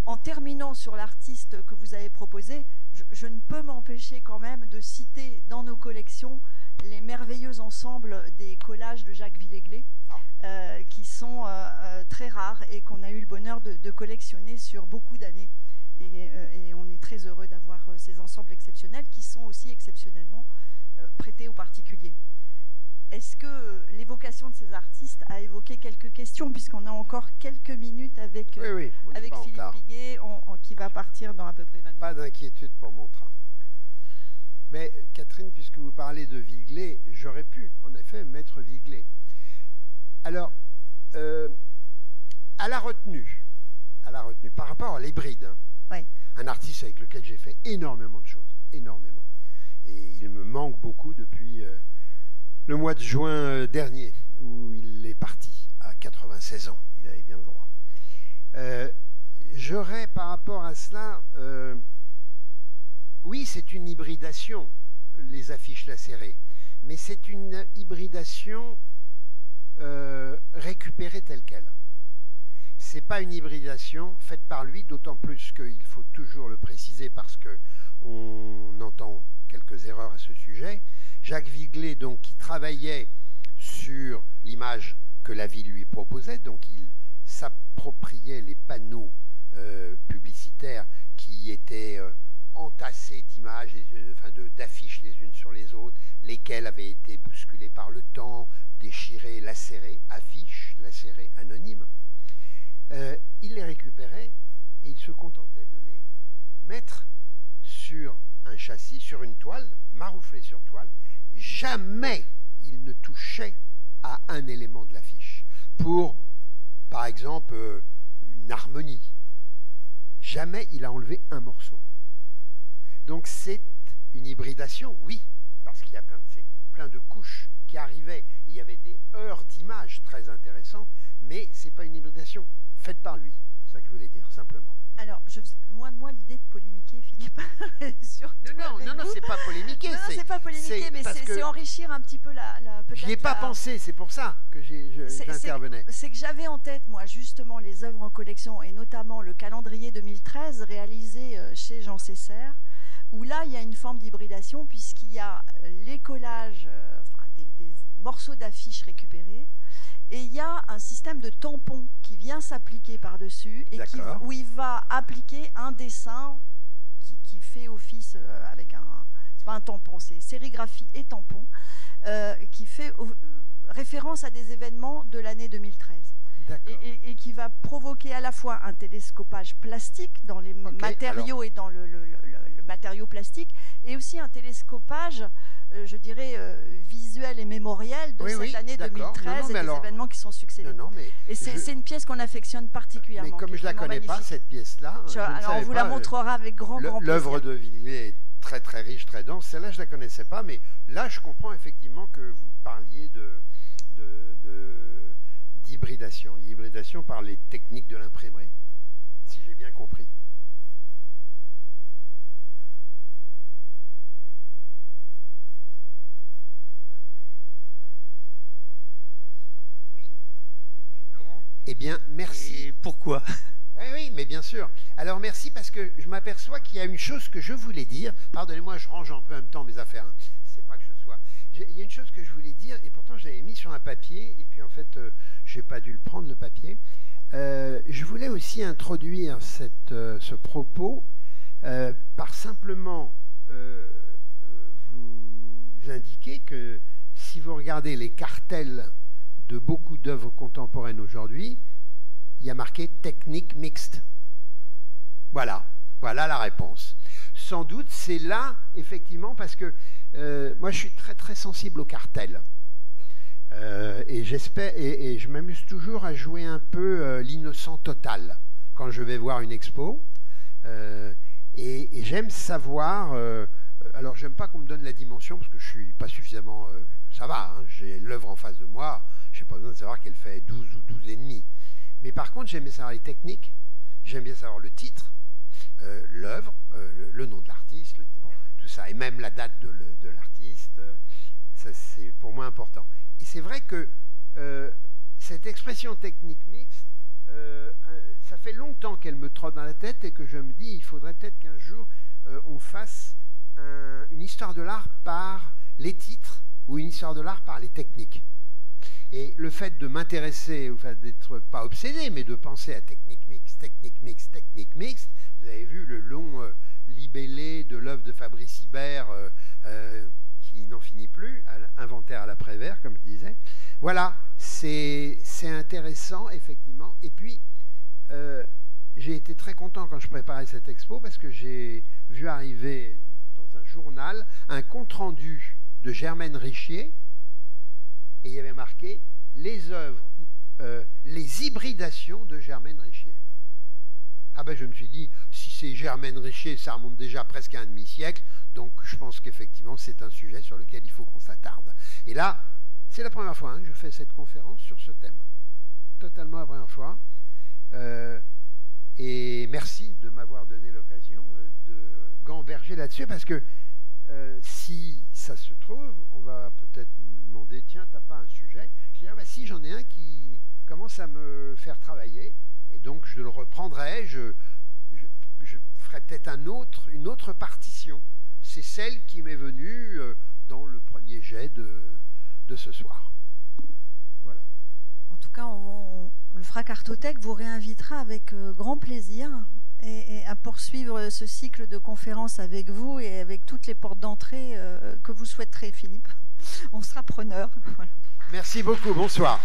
en terminant sur l'artiste que vous avez proposé, je ne peux m'empêcher quand même de citer dans nos collections les merveilleux ensembles des collages de Jacques Villéglet, qui sont très rares et qu'on a eu le bonheur de collectionner sur beaucoup d'années. Et on est très heureux d'avoir ces ensembles exceptionnels qui sont aussi exceptionnellement prêtés aux particuliers. Est-ce que l'évocation de ces artistes a évoqué quelques questions, puisqu'on a encore quelques minutes avec, avec Philippe Piguet, qui va partir dans à peu près 20 minutes. Pas d'inquiétude pour mon train. Mais Catherine, puisque vous parlez de Villéglet, j'aurais pu en effet mettre Villéglet. Alors, à la retenue, par rapport à l'hybride, hein, oui. Un artiste avec lequel j'ai fait énormément de choses, énormément. Et il me manque beaucoup depuis le mois de juin dernier, où il est parti à 96 ans, il avait bien le droit. J'aurais par rapport à cela, oui, c'est une hybridation, les affiches lacérées, mais c'est une hybridation récupérée telle quelle. Ce n'est pas une hybridation faite par lui, d'autant plus qu'il faut toujours le préciser parce qu'on entend quelques erreurs à ce sujet. Jacques Viglet, donc, qui travaillait sur l'image que la ville lui proposait, donc il s'appropriait les panneaux publicitaires qui étaient entassés d'images, enfin d'affiches les unes sur les autres, lesquelles avaient été bousculées par le temps, déchirées, lacérées, affiches lacérées anonymes. Il les récupérait et il se contentait de les mettre sur un châssis, sur une toile, marouflé sur toile. Jamais il ne touchait à un élément de l'affiche. Pour, par exemple, une harmonie. Jamais il a enlevé un morceau. Donc c'est une hybridation, oui, parce qu'il y a plein de couches qui arrivaient. Il y avait des heures d'images très intéressantes, mais ce n'est pas une hybridation faite par lui. C'est ça que je voulais dire, simplement. Alors, loin de moi l'idée de polémiquer, Philippe. Non, c'est pas polémiquer. Non, c'est pas polémiquer, mais c'est enrichir un petit peu peut-être. Je n'y ai pas pensé, c'est pour ça que j'intervenais. C'est que j'avais en tête, moi, justement, les œuvres en collection, et notamment le calendrier 2013 réalisé chez Jean Cesser, où là, il y a une forme d'hybridation, puisqu'il y a les collages, des morceaux d'affiches récupérés, et il y a un système de tampons qui vient s'appliquer par-dessus et où il va appliquer un dessin qui fait office avec c'est pas un tampon, c'est sérigraphie et tampon, qui fait référence à des événements de l'année 2013. Et qui va provoquer à la fois un télescopage plastique dans les matériaux et dans le matériau plastique, et aussi un télescopage, je dirais, visuel et mémoriel de cette année 2013 et des événements qui sont succédés. Et c'est une pièce qu'on affectionne particulièrement. Mais comme je ne la connais pas, cette pièce-là, alors on vous la montrera avec grand plaisir. L'œuvre de Viglet est très très riche, très dense. Celle-là, je ne la connaissais pas, mais là, je comprends effectivement que vous parliez d'hybridation. Hybridation par les techniques de l'imprimerie, si j'ai bien compris. Eh bien, merci. Et pourquoi? Oui, mais bien sûr. Alors, merci parce que je m'aperçois qu'il y a une chose que je voulais dire. Pardonnez-moi, je range un peu en même temps mes affaires. Hein. C'est pas que je sois... Il y a une chose que je voulais dire, et pourtant je l'avais mis sur un papier, et puis en fait, je n'ai pas dû le prendre, le papier. Je voulais aussi introduire ce propos par simplement vous indiquer que si vous regardez les cartels de beaucoup d'œuvres contemporaines aujourd'hui, il y a marqué technique mixte. Voilà la réponse. Sans doute, c'est là, effectivement, parce que moi, je suis très très sensible aux cartels. Et j'espère, et je m'amuse toujours à jouer un peu l'innocent total quand je vais voir une expo. Et j'aime savoir. Alors, j'aime pas qu'on me donne la dimension parce que je suis pas suffisamment. Ça va, hein, j'ai l'œuvre en face de moi. Je n'ai pas besoin de savoir qu'elle fait 12 ou 12,5. Mais par contre, j'aime bien savoir les techniques, j'aime bien savoir le titre, l'œuvre, le nom de l'artiste, tout ça, et même la date de l'artiste. Ça, c'est pour moi important. Et c'est vrai que cette expression technique mixte, ça fait longtemps qu'elle me trotte dans la tête et que je me dis, il faudrait peut-être qu'un jour, on fasse une histoire de l'art par les titres ou une histoire de l'art par les techniques. Et le fait de m'intéresser, enfin, d'être pas obsédé, mais de penser à technique mixte, vous avez vu le long libellé de l'œuvre de Fabrice Hibert qui n'en finit plus, inventaire à l'après-vert, comme je disais. Voilà, c'est intéressant, effectivement. Et puis, j'ai été très content quand je préparais cette expo parce que j'ai vu arriver dans un journal un compte-rendu de Germaine Richier. Et il y avait marqué les œuvres, les hybridations de Germaine Richier. Ah ben je me suis dit, si c'est Germaine Richier, ça remonte déjà presque à un demi-siècle, donc je pense qu'effectivement c'est un sujet sur lequel il faut qu'on s'attarde. Et là, c'est la première fois que je fais cette conférence sur ce thème. Totalement la première fois. Et merci de m'avoir donné l'occasion de gamberger là-dessus, parce que si ça se trouve, on va peut-être me demander, tiens, t'as pas un sujet? Je dirais, bah, si, j'en ai un qui commence à me faire travailler, et donc je le reprendrai, je ferai peut-être une autre partition. C'est celle qui m'est venue dans le premier jet de ce soir. Voilà. En tout cas, le FRAC Artothèque vous réinvitera avec grand plaisir et à poursuivre ce cycle de conférences avec vous et avec toutes les portes d'entrée que vous souhaiterez, Philippe. On sera preneur. Voilà. Merci beaucoup. Bonsoir.